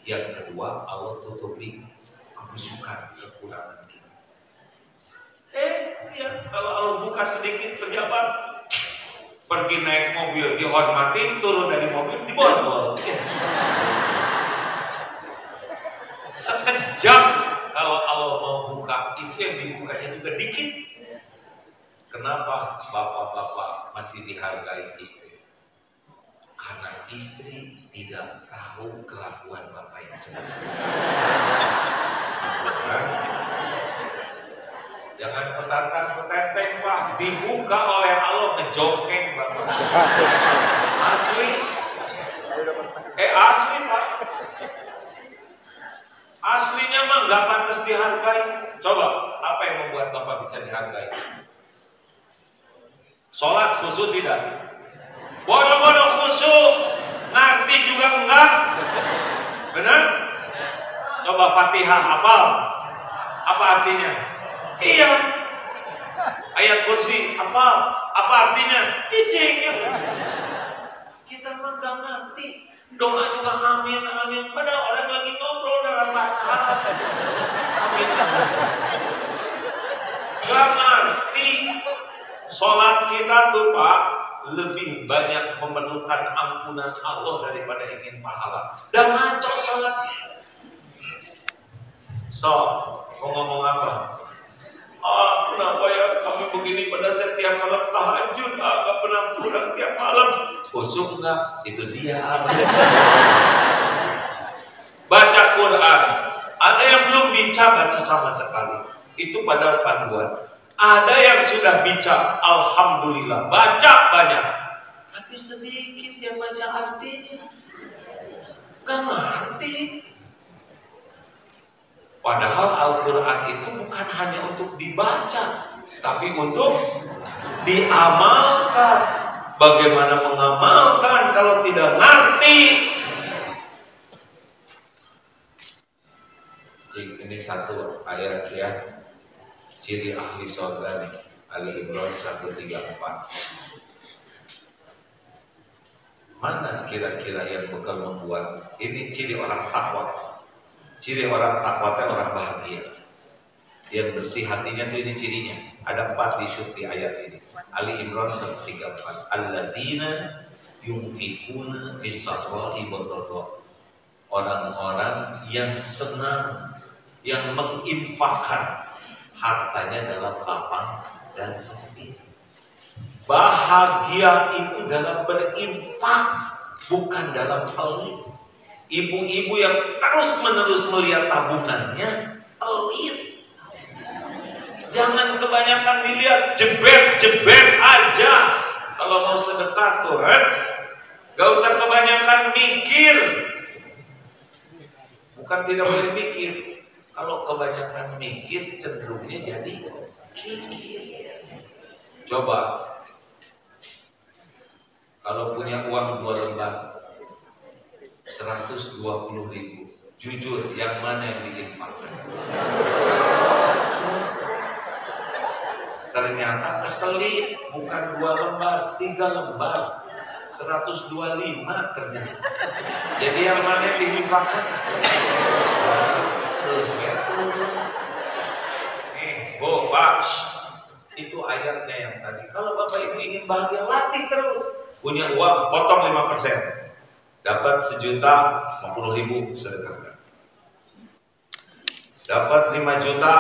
yang kedua Allah tutupi kebusukan, kekurangan kita. Ya, kalau Allah buka sedikit pejabat, pergi naik mobil dihormatin, turun dari mobil diborgol. Sekejap kalau Allah mau buka, itu yang dibukanya juga dikit. Kenapa bapak-bapak masih dihargai istri? Karena istri tidak tahu kelakuan bapak yang sebenarnya. Jangan petantang-petenteng Pak, dibuka oleh Allah ngejongkeng Bapak. Asli. Asli Pak. Aslinya mah nggak pantas dihargai. Coba, apa yang membuat Bapak bisa dihargai? Sholat khusyuk tidak? Bodoh-bodoh khusyuk, ngerti juga enggak? Benar? Coba Fatihah hafal. Apa artinya? Iya. Ayat kursi apa artinya? Cicing ya. Kita mah gak ngerti. Doa juga amin amin. Padahal orang lagi ngobrol dalam bahasa Arab. Amin. Gak ngerti. Sholat kita tuh Pak lebih banyak memerlukan ampunan Allah daripada ingin pahala. Dan ngaco sholatnya. So, mau ngomong apa? Kenapa ya kami begini pada setiap malam tahajud, gak pernah pulang tiap malam. Khusyuk enggak? Itu dia. Baca Quran. Ada yang belum baca sama sekali. Itu padahal panduan. Ada yang sudah baca, alhamdulillah, baca banyak. Tapi sedikit yang baca artinya. Gak ngerti. Padahal Al-Quran itu bukan hanya untuk dibaca, tapi untuk diamalkan. Bagaimana mengamalkan kalau tidak ngerti? Ini satu ayat ya, ciri ahli surga nih, Ali Imran 134. Mana kira-kira yang bakal membuat ini ciri orang takwa? Ciri orang takwa itu orang bahagia, yang bersih hatinya tuh ini cirinya. Ada 4 di ayat ini. Ali Imran 134. Alladzina yunfikuna fis-sarra'i wad-dharra. Orang-orang yang senang, yang menginfakkan hartanya dalam lapang dan sempit. Bahagia itu dalam berinfak, bukan dalam pelit. Ibu-ibu yang terus-menerus melihat tabungannya pelit. Jangan kebanyakan dilihat, jebet aja. Kalau mau sedekah Tuhan, gak usah kebanyakan mikir. Bukan tidak boleh mikir. Kalau kebanyakan mikir, cenderungnya jadi kikir. Coba, kalau punya uang 2 lembar, 120.000, jujur yang mana yang diinfakkan? Ternyata keselip, bukan 2 lembar, 3 lembar, 125 ternyata. Jadi yang mana yang diinfakkan? Terus betul. Nih, Pak, itu ayatnya yang tadi. Kalau Bapak Ibu ingin bahagia, latih terus. Punya uang, potong 5%. Dapat 1.050.000 sedekahkan. Dapat 5 juta,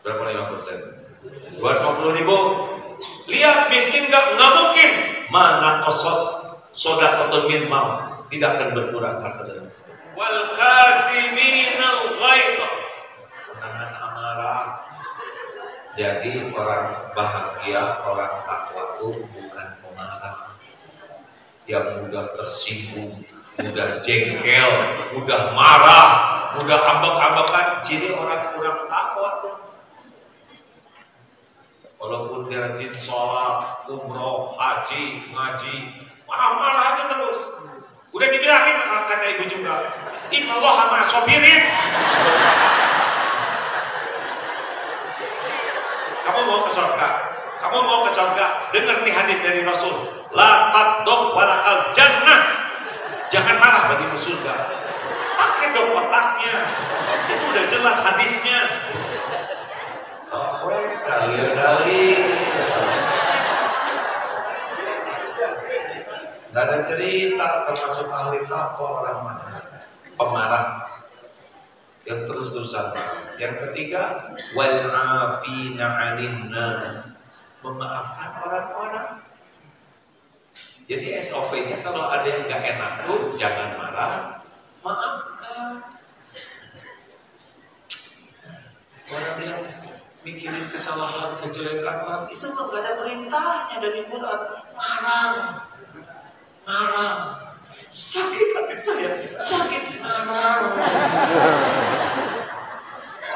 berapa 5%? 250.000. Lihat miskin nggak mungkin. Mana kosot sodaqatun min mal, tidak akan berkurang harta dan sedekah. Wal kadhiminal ghaidh, menahan amarah. Jadi orang bahagia, orang takwa itu bukan pemarah, yang mudah tersinggung, mudah jengkel, mudah marah, mudah ambek-ambekan. Ciri orang kurang takwa tuh. Walaupun dia rajin sholat, umroh, haji, ngaji, marah-marah aja terus. Udah dibilangin kata ibu juga, innallaha ma'as sabirin. Kamu mau ke surga? Kamu mau ke surga? Dengar nih hadis dari Rasul. La tadok walakal jannah. Jangan marah bagimu surga. Pakai dong otaknya. Itu udah jelas hadisnya. Sampai kali-kali. Gak ada cerita termasuk ahli takwa orang mana. Pemarah. Yang terus-terusan. Yang ketiga, wal afina 'anil nas. Memaafkan orang-orang. Jadi SOP-nya kalau ada yang gak enak tuh jangan marah, maafkan. Orang yang mikirin kesalahan, kejelekan orang itu mah gak ada perintahnya dari Quran. Marah. Sakit hati saya, sakit marah.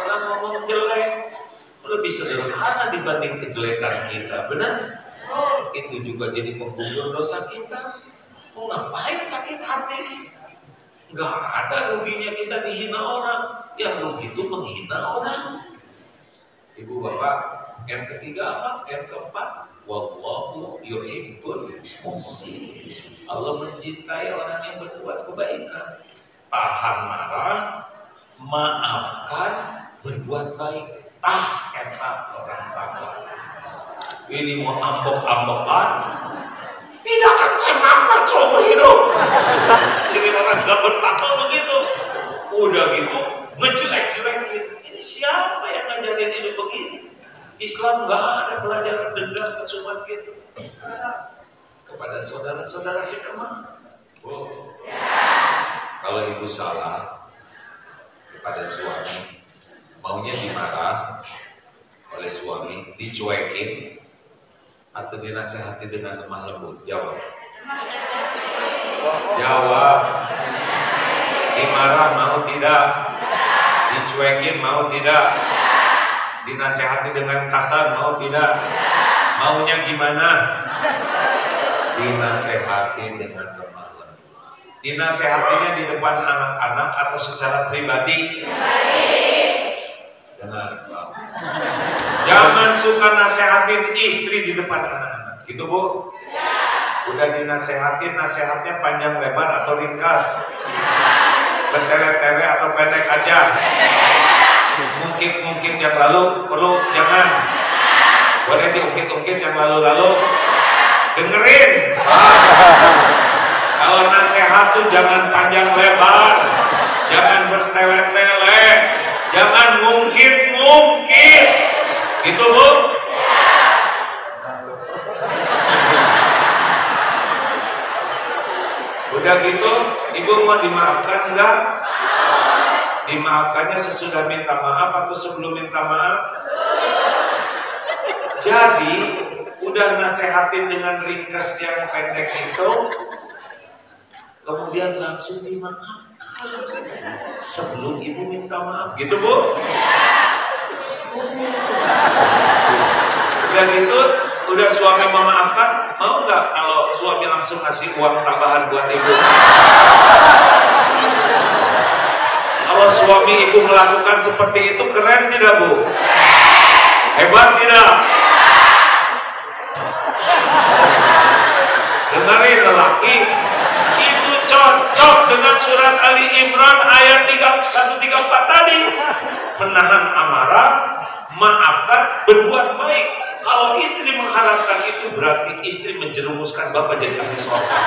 Orang ngomong jelek lebih sederhana dibanding kejelekan kita, benar? Itu juga jadi penggugur dosa kita. Mau ngapain sakit hati? Gak ada ruginya kita dihina orang. Yang rugi itu menghina orang. Ibu bapak, yang ketiga apa? Yang keempat, wallahu yuhibbul muhsin. Allah mencintai orang yang berbuat kebaikan. Tahan marah, maafkan, berbuat baik. Eta orang takwa. Ini mau ambek-ambekan. Tidak akan saya maafkan seumur hidup. Jadi orang gak bertakwa begitu. Udah gitu ngejelek-jelekin. Ini siapa yang ngajarin ini begini? Islam gak ada pelajaran dendam kesumat gitu. Kepada saudara-saudara kita mah. Oh. Kalau ibu salah kepada suami, maunya dimarah oleh suami, dicuekin, atau dinasehati dengan lemah lembut? Jawab. Jawab. Dimarah mau tidak? Dicuekin mau tidak? Dinasehati dengan kasar mau tidak? Maunya gimana? Dinasehati dengan lemah lembut. Dinasehatinya di depan anak-anak atau secara pribadi? Dengar, Pak. Jangan suka nasehatin istri di depan anak-anak, gitu Bu? Udah dinasehatin, nasehatnya panjang lebar atau ringkas? Bertele-tele atau pendek aja? Mungkin yang lalu perlu jangan. Boleh diungkit-ungkit yang lalu-lalu. Dengerin. Kalau nasihat tuh jangan panjang lebar, jangan bertele-tele, jangan ngungkit-ngungkit. Gitu Bu? Udah gitu, ibu mau dimaafkan enggak? Dimaafkannya sesudah minta maaf atau sebelum minta maaf? Jadi, udah nasehatin dengan ringkas yang pendek itu, kemudian langsung dimaafkan sebelum ibu minta maaf, gitu Bu? Udah gitu, udah suami memaafkan, mau nggak kalau suami langsung kasih uang tambahan buat ibu? Kalau suami ibu melakukan seperti itu, keren tidak Bu? Hebat tidak? Dengarin lelaki, itu cocok dengan surat Ali Imran ayat 134 tadi. Menahan amarah, maafkan, berbuat baik. Kalau istri mengharapkan itu, berarti istri menjerumuskan bapak jadi ahli surga.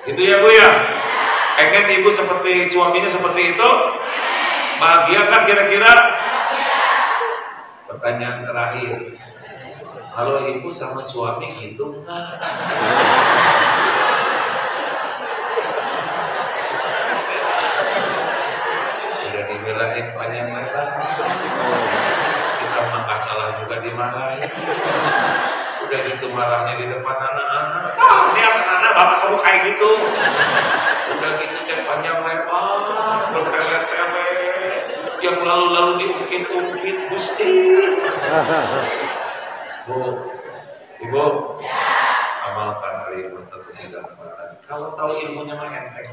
Itu ya Bu ya? Pengen ibu seperti suaminya seperti itu? Bahagia kan kira-kira? Pertanyaan terakhir, kalau ibu sama suami gitu enggak? Udah dibelain panjang lebar, kita mah nggak salah juga dimarahin. Udah gitu marahnya di depan anak-anak. Ini anak-anak bapak kamu kayak gitu. Udah gitu panjang lebar, bertele-tele, yang lalu-lalu diungkit-ungkit, Gusti. Bu, ibu, amalkan hari ini 134. Kalau tahu ilmunya mah enteng.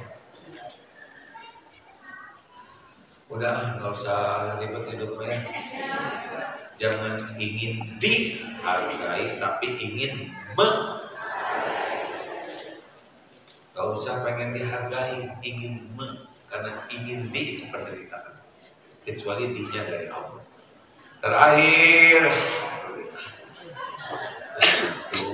Udah, nggak usah ribet hidupnya. Jangan ingin dihargai, tapi ingin gak usah pengen dihargai, ingin karena ingin di itu penderitaan. Kecuali dinya dari Allah. Terakhir, itu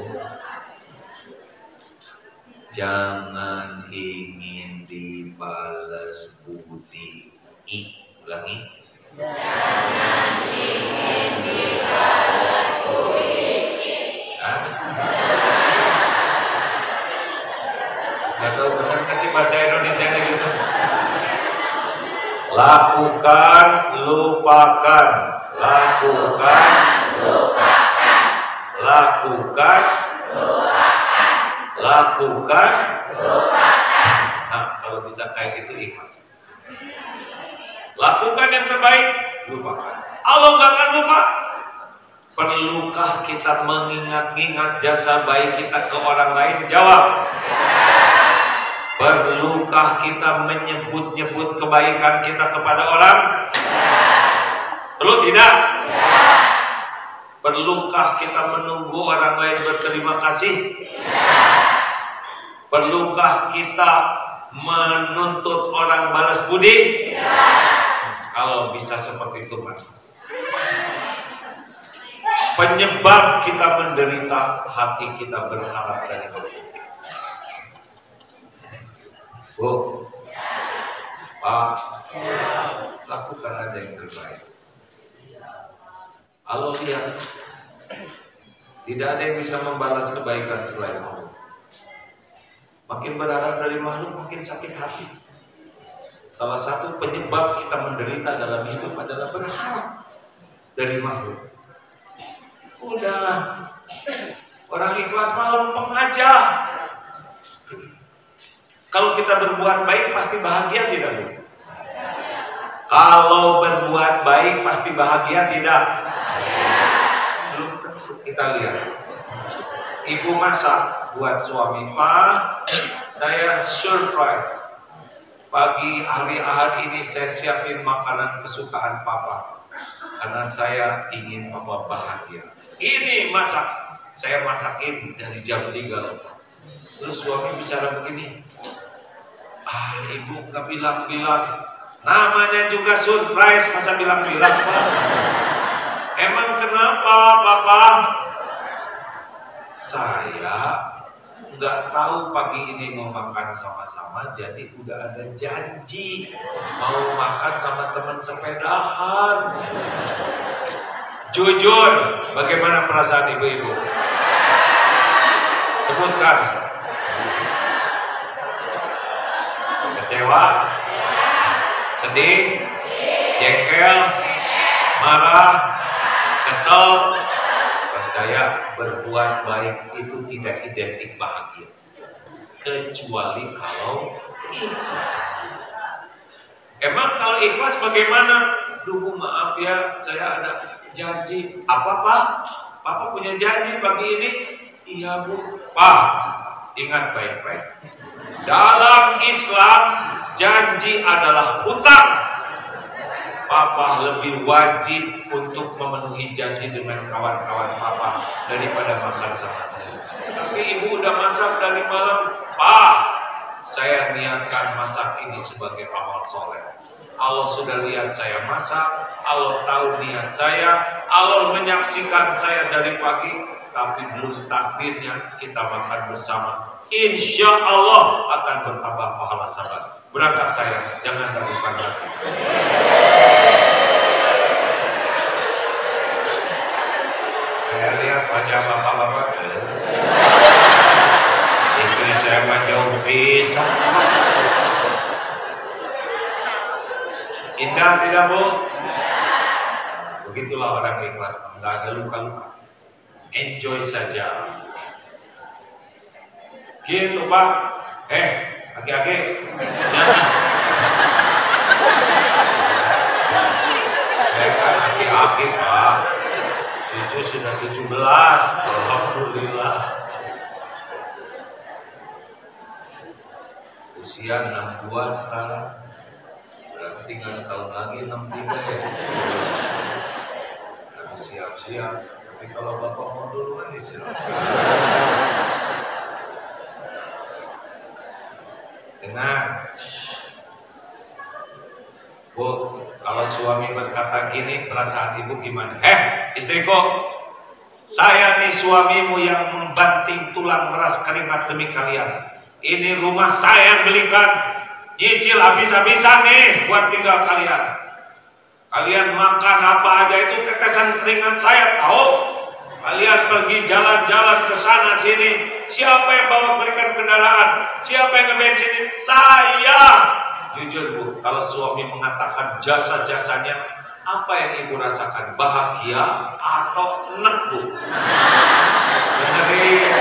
jangan ingin dibalas budi. Ulangi. Jangan ingin dibalas budi. Gak tahu benar kasih bahasa Indonesia gitu. Lakukan, lupakan. Lakukan, lupakan. Lakukan, lupakan. Lakukan, lupakan. Nah, kalau bisa kayak gitu ikhlas. Lakukan yang terbaik, lupakan. Allah gak akan lupa. Perlukah kita mengingat-ingat jasa baik kita ke orang lain? Jawab. Perlukah kita menyebut-nyebut kebaikan kita kepada orang? Perlu tidak? Perlukah kita menunggu orang lain berterima kasih? Perlukah kita menuntut orang balas budi? Kalau bisa seperti itu, Pak. penyebab kita menderita, hati kita berharap dari Allah. Bu, Pak, lakukan aja yang terbaik. Allah lihat, tidak ada yang bisa membalas kebaikan selain Allah. Makin berharap dari makhluk, makin sakit hati. Salah satu penyebab kita menderita dalam hidup adalah berharap dari makhluk. Udah, orang ikhlas mah lempeng aja. Kalau kita berbuat baik pasti bahagia tidak, Bu? Kalau berbuat baik pasti bahagia tidak? Belum tentu. Kita lihat. Ibu masak buat suami, Pak, saya surprise. Pagi hari Ahad ini saya siapin makanan kesukaan Papa. Karena saya ingin Papa bahagia. Ini masak, saya masakin dari jam 3 loh. Terus suami bicara begini, ibu nggak bilang-bilang, namanya juga surprise, masa bilang-bilang, Pak? Emang kenapa, Papa? Saya nggak tahu pagi ini mau makan sama-sama, jadi udah ada janji mau makan sama teman sepedahan. Jujur, bagaimana perasaan ibu-ibu? Sebutkan. Kecewa, sedih, jengkel, marah, kesel. Percaya, berbuat baik itu tidak identik bahagia, kecuali kalau ikhlas. Emang kalau ikhlas bagaimana? Duh, maaf ya, saya ada janji. Apa, Pak? Papa punya janji pagi ini? Iya, Bu. Pak, ingat baik-baik. Dalam Islam, janji adalah hutang. Papa lebih wajib untuk memenuhi janji dengan kawan-kawan Papa daripada makan sama saya. Tapi ibu udah masak dari malam. Pak, saya niatkan masak ini sebagai amal soleh. Allah sudah lihat saya masak, Allah tahu niat saya, Allah menyaksikan saya dari pagi, tapi belum takdirnya kita makan bersama. Insya Allah akan bertambah pahala sahabat. Berangkat saya, jangan ragukan lagi. Saya lihat wajah bapak-bapak, istri saya mah jauh bisa. Indah tidak, Bu? Begitulah orang ikhlas, nggak ada luka-luka. Enjoy saja. Gitu, Pak. Aki-aki, jangan. Saya kan aki-aki, Pak. Cucu sudah 17, alhamdulillah. Usia 62 sekarang. Berarti tinggal setahun lagi 63 ya. Harus siap-siap. Tapi kalau Bapak mau duluan silakan. Dengar, Bu, kalau suami berkata gini, perasaan ibu gimana? Istriku, saya nih suamimu yang membanting tulang meras keringat demi kalian. Ini rumah saya yang belikan, nyicil habis-habisan nih buat tinggal kalian. Kalian makan apa aja itu tetesan keringat saya, tahu? Kalian pergi jalan-jalan ke sana sini, siapa yang bawa belikan kendaraan? Siapa yang ngebensinin? Saya. Jujur, Bu, kalau suami mengatakan jasa-jasanya, apa yang ibu rasakan? Bahagia atau enek, Bu? Dengerin.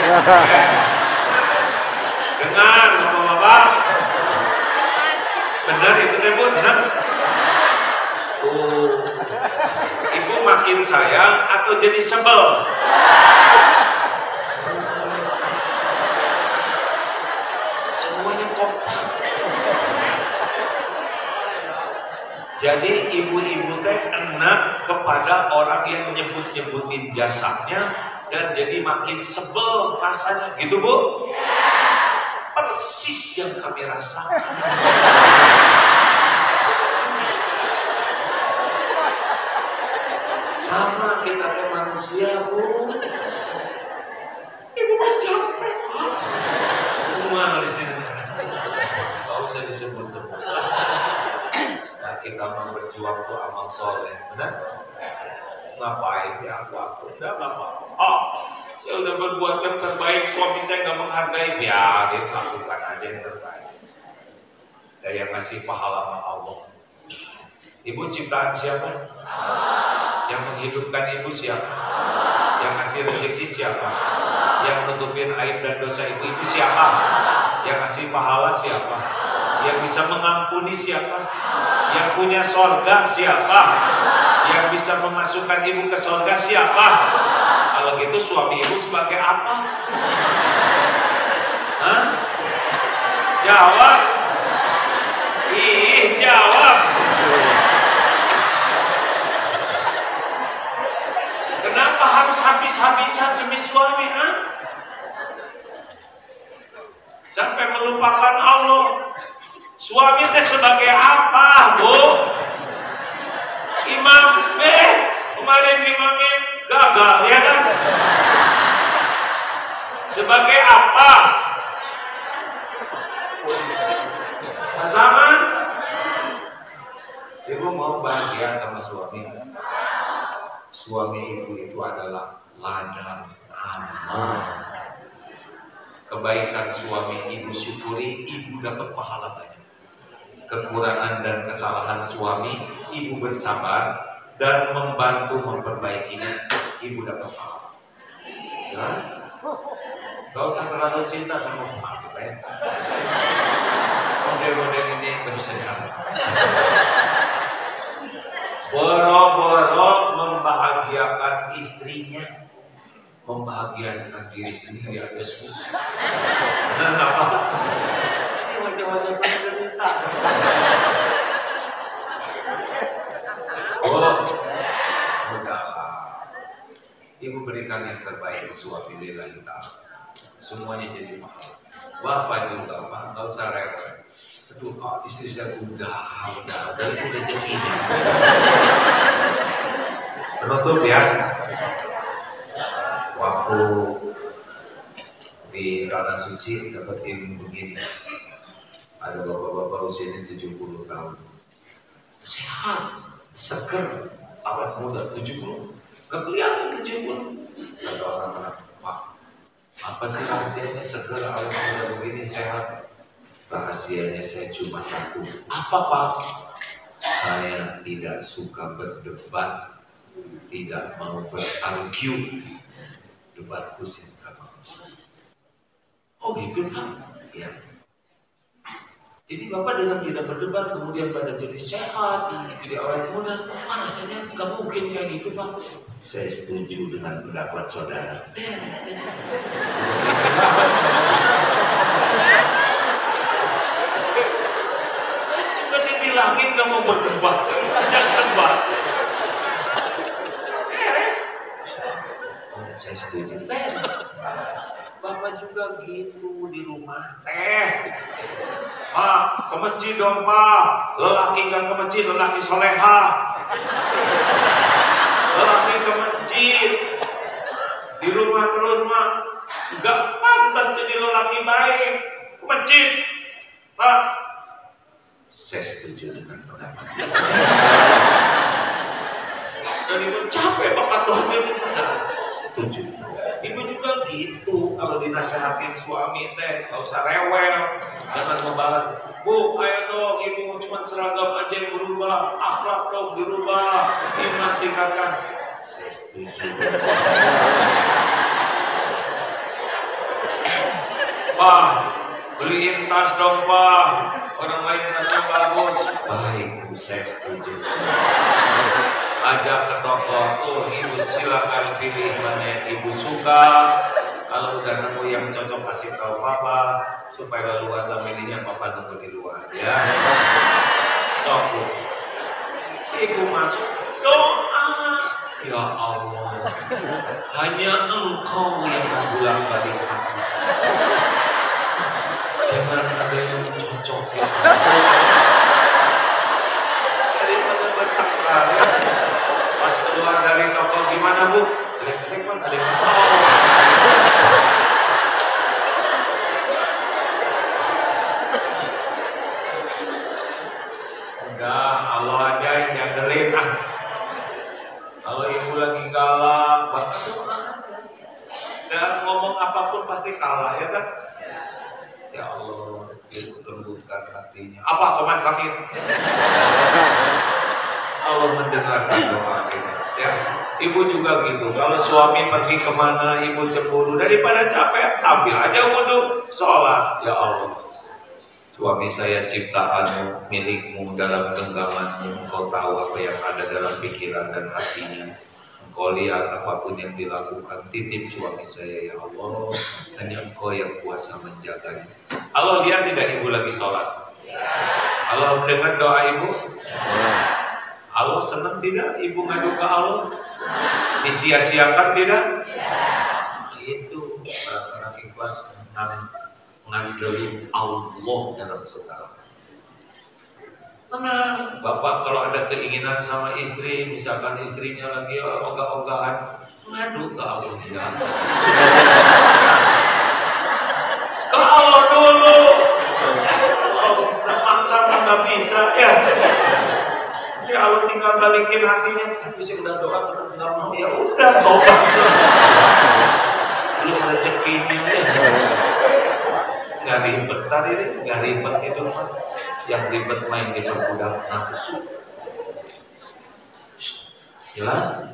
Dengar, Bapak-bapak. Benar itu deh, Bu, benar. Ibu makin sayang atau jadi sebel? Semuanya kompak. Jadi ibu-ibu teh enak kepada orang yang nyebut-nyebutin jasanya dan jadi makin sebel rasanya, gitu, Bu? Persis yang kami rasakan. Sama kita ke manusia, Bu. kita mau berjuang tuh amal soleh, benar? Ngapain ya aku udah nggak apa-apa. Saya udah berbuat yang terbaik, suami saya nggak menghargai, biarin lakukan aja yang terbaik. Dan yang ngasih pahala sama Allah. Ibu ciptaan siapa? Yang menghidupkan ibu siapa? Yang ngasih rezeki siapa? Yang nutupin aib dan dosa ibu siapa? Yang ngasih pahala siapa? Yang bisa mengampuni siapa? Yang punya sorga siapa? Yang bisa memasukkan ibu ke sorga siapa? Kalau gitu suami ibu sebagai apa? Hah? Jawab. Jawab. Kenapa harus habis-habisan demi suami? Sampai melupakan Allah. Suami itu sebagai apa, Bu? Imam, kemarin imamnya gagal, ya kan? Sebagai apa? Pasangan? Ibu mau bahagia sama suami. Suami ibu itu adalah ladang amal. Kebaikan suami ibu syukuri, ibu dapat pahala banyak. Kekurangan dan kesalahan suami, ibu bersabar dan membantu memperbaikinya, ibu dapat pahala. Jelas? Gak usah terlalu cinta sama emak, ya. Model-model ini gak bisa dianggap. Boro-boro membahagiakan istrinya, membahagiakan diri sendiri aja susah. Nah, apa? Ini wajah-wajah penderita. Udahlah. Ibu berikan yang terbaik ke suami lillahi ta'ala. Semuanya jadi mahal. Bapak juga, Pak, nggak usah rewel. Aduh, istri saya udah itu rezekinya. Penutup ya. Waktu di Tanah Suci dapat ilmu begini. Ada bapak-bapak usianya 70 tahun. Sehat, seger, awet muda 70. Gak kelihatan 70. Kata orang-orang, Pak, apa sih rahasianya seger, awet muda begini, sehat? Rahasianya saya cuma satu. Apa, Pak? Saya tidak suka berdebat, tidak mau berargue. Debatku singkat. Oh gitu, Pak? Ya. Jadi Bapak dengan tidak berdebat kemudian pada jadi sehat, jadi awet muda, rasanya nggak mungkin kayak gitu, Pak. Saya setuju dengan pendapat saudara. Coba dibilangin nggak mau berdebat, jangan debat. Beres. Saya setuju. Beres. Bapak juga gitu di rumah. Pak, ke masjid dong, Pak. Lelaki nggak ke masjid, lelaki soleha. Lelaki ke masjid. Di rumah terus, mah nggak pantas jadi lelaki baik. Ke masjid, Pak. Saya setuju dengan pendapat. Dan ibu capek Bapak tuh hasilnya. Setuju. Ibu juga gitu, kalau dinasehatin suami teh, nggak usah rewel, jangan membalas. Bu, ayo dong, ibu cuma seragam aja yang berubah, akhlak dong dirubah, iman tingkatkan. Saya setuju. Pak, beliin tas dong, Pak. Orang lain tasnya bagus. Baik, Bu, saya setuju. Ajak ke toko, tuh ibu silakan pilih mana yang ibu suka. Kalau udah nemu yang cocok kasih tahu Papa supaya leluasa milihnya, Papa nunggu di luar ya. Sok, ibu masuk doa. Ya Allah, hanya Engkau yang membolak-balik hati. Jangan ada yang cocok ya. Daripada bertengkar ya. Pas keluar dari toko gimana, Bu? Jelek-jelek, Pak, ada yang mau. Udah, Allah aja yang nyandelin. Kalau ibu lagi galak, bapak doa aja. Dan ngomong apapun pasti kalah, ya kan? Ya Allah, lembutkan hatinya. Apa komat kami? Allah mendengarkan doa kita. Ya, ibu juga gitu. Kalau suami pergi kemana, ibu cemburu, daripada capek, ambil aja wudhu, sholat. Ya Allah, suami saya ciptaanmu, milikmu, dalam genggamanmu. Engkau tahu apa yang ada dalam pikiran dan hatinya. Engkau lihat apapun yang dilakukan. Titip suami saya, ya Allah. Hanya Engkau yang kuasa menjaganya. Allah lihat tidak ibu lagi sholat? Allah mendengar doa ibu? Allah senang tidak ibu ngadu ke Allah? Disia-siakan tidak? Itu orang ikhlas ngandelin Allah dalam segala. Tenang, bapak kalau ada keinginan sama istri, misalkan istrinya lagi ogah-ogahan, ngadu ke Allah ya. Ke Allah dulu. Maksa nggak bisa ya. Ya Allah tinggal balikin hatinya, tapi saya udah doa tetap nggak mau, ya udah tobat. Belum rezekinya ya. Nggak ribet tadi, nggak ribet itu mah. Yang ribet main di perbudak nafsu. Jelas?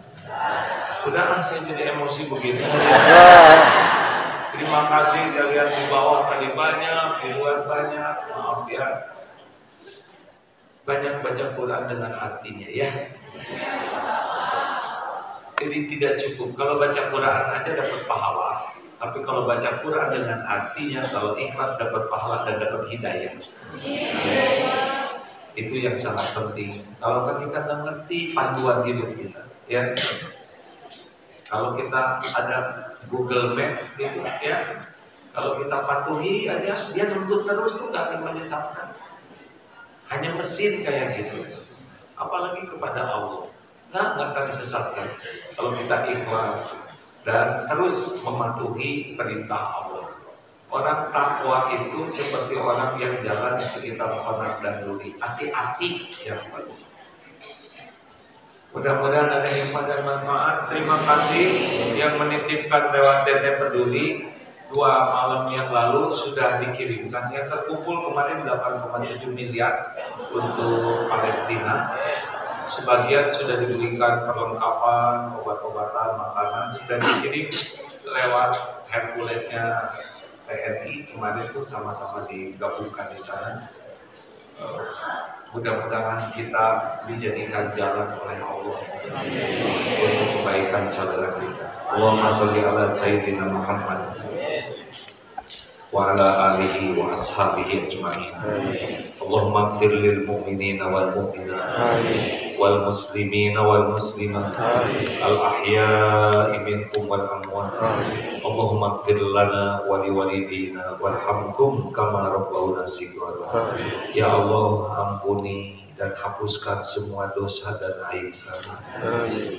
Udah saya jadi emosi begini. Terima kasih, saya lihat di bawah tadi banyak, di luar banyak. Maaf ya. Banyak baca Quran dengan artinya ya. Jadi tidak cukup kalau baca Quran aja dapat pahala, tapi kalau baca Quran dengan artinya, kalau ikhlas dapat pahala dan dapat hidayah. Itu yang sangat penting. Kalau kita nggak ngerti panduan hidup kita, ya. Kalau kita ada Google Map gitu, ya. Kalau kita patuhi aja, dia nuntut terus tuh nggak akan menyesatkan. Hanya mesin kayak gitu, apalagi kepada Allah, nggak akan disesatkan kalau kita ikhlas dan terus mematuhi perintah Allah. Orang takwa itu seperti orang yang jalan di sekitar konak dan duri, hati-hati ya. Mudah-mudahan ada hikmah dan manfaat. Terima kasih yang menitipkan lewat DT Peduli. 2 malam yang lalu sudah dikirimkan, yang terkumpul kemarin 8,7 miliar untuk Palestina. Sebagian sudah diberikan perlengkapan, obat-obatan, makanan, sudah dikirim lewat Herculesnya TNI. Kemarin pun sama-sama digabungkan di sana. Mudah-mudahan kita dijadikan jalan oleh Allah untuk kebaikan saudara kita. Allahumma sholli ala sayyidina Muhammad wa ala alihi wa ashabihi ajma'in. Allahumma ighfir lil mu'minina wal mu'minat wal muslimina wal muslimat al ahya'i minkum wal amwat. Allahumma ighfir lana wa li walidina warhamhum kama rabbawna shighara. Ya Allah, ampuni dan hapuskan semua dosa dan aib kami.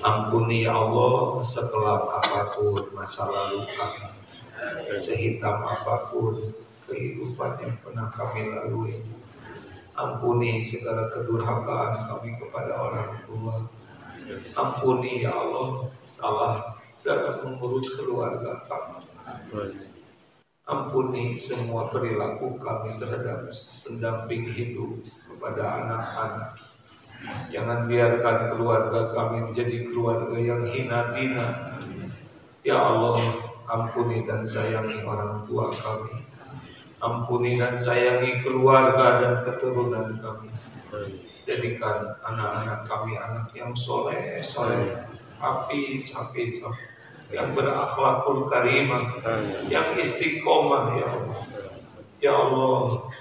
Ampuni ya Allah sekelam apapun masa lalu kami, sehitam apapun kehidupan yang pernah kami lalui. Ampuni segala kedurhakaan kami kepada orang tua. Ampuni ya Allah salah dalam mengurus keluarga kami. Ampuni semua perilaku kami terhadap pendamping hidup kepada anak-anak. Jangan biarkan keluarga kami menjadi keluarga yang hina dina. Ya Allah, ampuni dan sayangi orang tua kami. Ampuni dan sayangi keluarga dan keturunan kami. Jadikan anak-anak kami anak yang soleh, hafiz, yang berakhlakul karimah, yang istiqomah ya Allah. Ya Allah,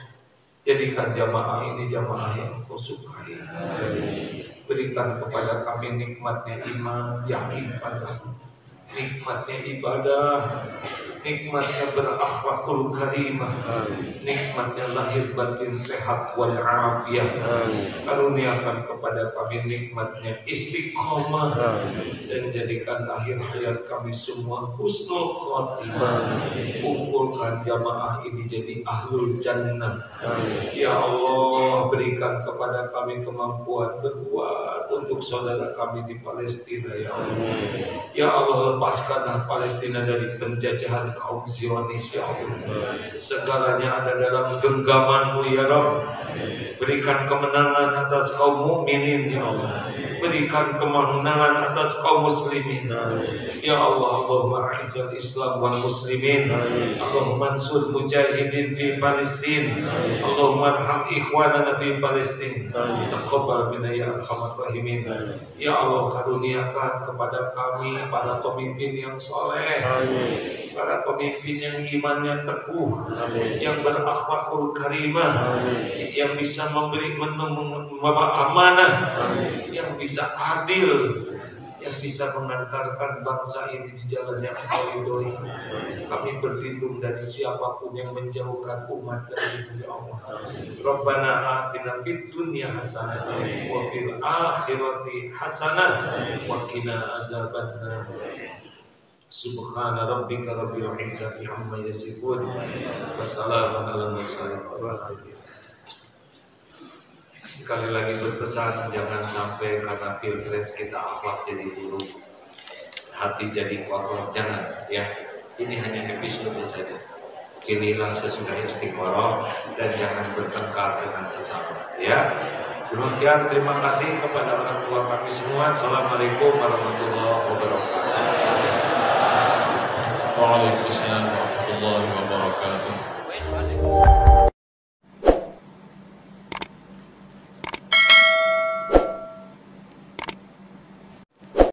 jadikan jamaah ini jamaah yang Kau sukai. Berikan kepada kami nikmatnya iman, yakin padamu, nikmatnya ibadah, nikmatnya berakhlakul karimah, nikmatnya lahir batin sehat wal afiyah. Karuniakan kepada kami nikmatnya istiqomah, dan jadikan akhir hayat kami semua husnul khotimah. Kumpulkan jamaah ini jadi ahlul jannah. Ya Allah, berikan kepada kami kemampuan berbuat untuk saudara kami di Palestina. Ya Allah, ya Allah, lepaskanlah Palestina dari penjajahan kaum Zionis. Ya Allah, segalanya ada dalam genggaman-Mu ya Rabb. Berikan kemenangan atas kaum mukminin ya Allah. Berikan kemenangan atas kaum muslimin. Ya Allah, Allahumma a'izzal Islam wal muslimin. Allahumma ansur mujahidin fi Palestin. Allahumma arham ikhwanana fi Palestin. Taqabbal minna ya arhamar rahimin. Ya Allah, karuniakan kepada kami para pemimpin yang soleh, para pemimpin yang imannya teguh, yang berakhlakul karimah, yang bisa memberi amanah, yang bisa adil, yang bisa mengantarkan bangsa ini di jalan yang Engkau ridhoi. Kami berlindung dari siapapun yang menjauhkan umat dari ya Allah. Rabbana atina fid dunya hasanah wa fil akhirati hasanah wa qina azabannar. Subhana rabbika rabbil izzati amma yasifun. Wassalamu ala mursalin. Sekali lagi berpesan, jangan sampai karena pilpres kita akhlak jadi buruk, hati jadi kotor, jangan ya. Ini hanya episode saja. Pilihlah sesudah istiqoroh dan jangan bertengkar dengan sesama ya. Demikian, terima kasih kepada orang tua kami semua. Assalamualaikum warahmatullahi wabarakatuh. Waalaikumsalam.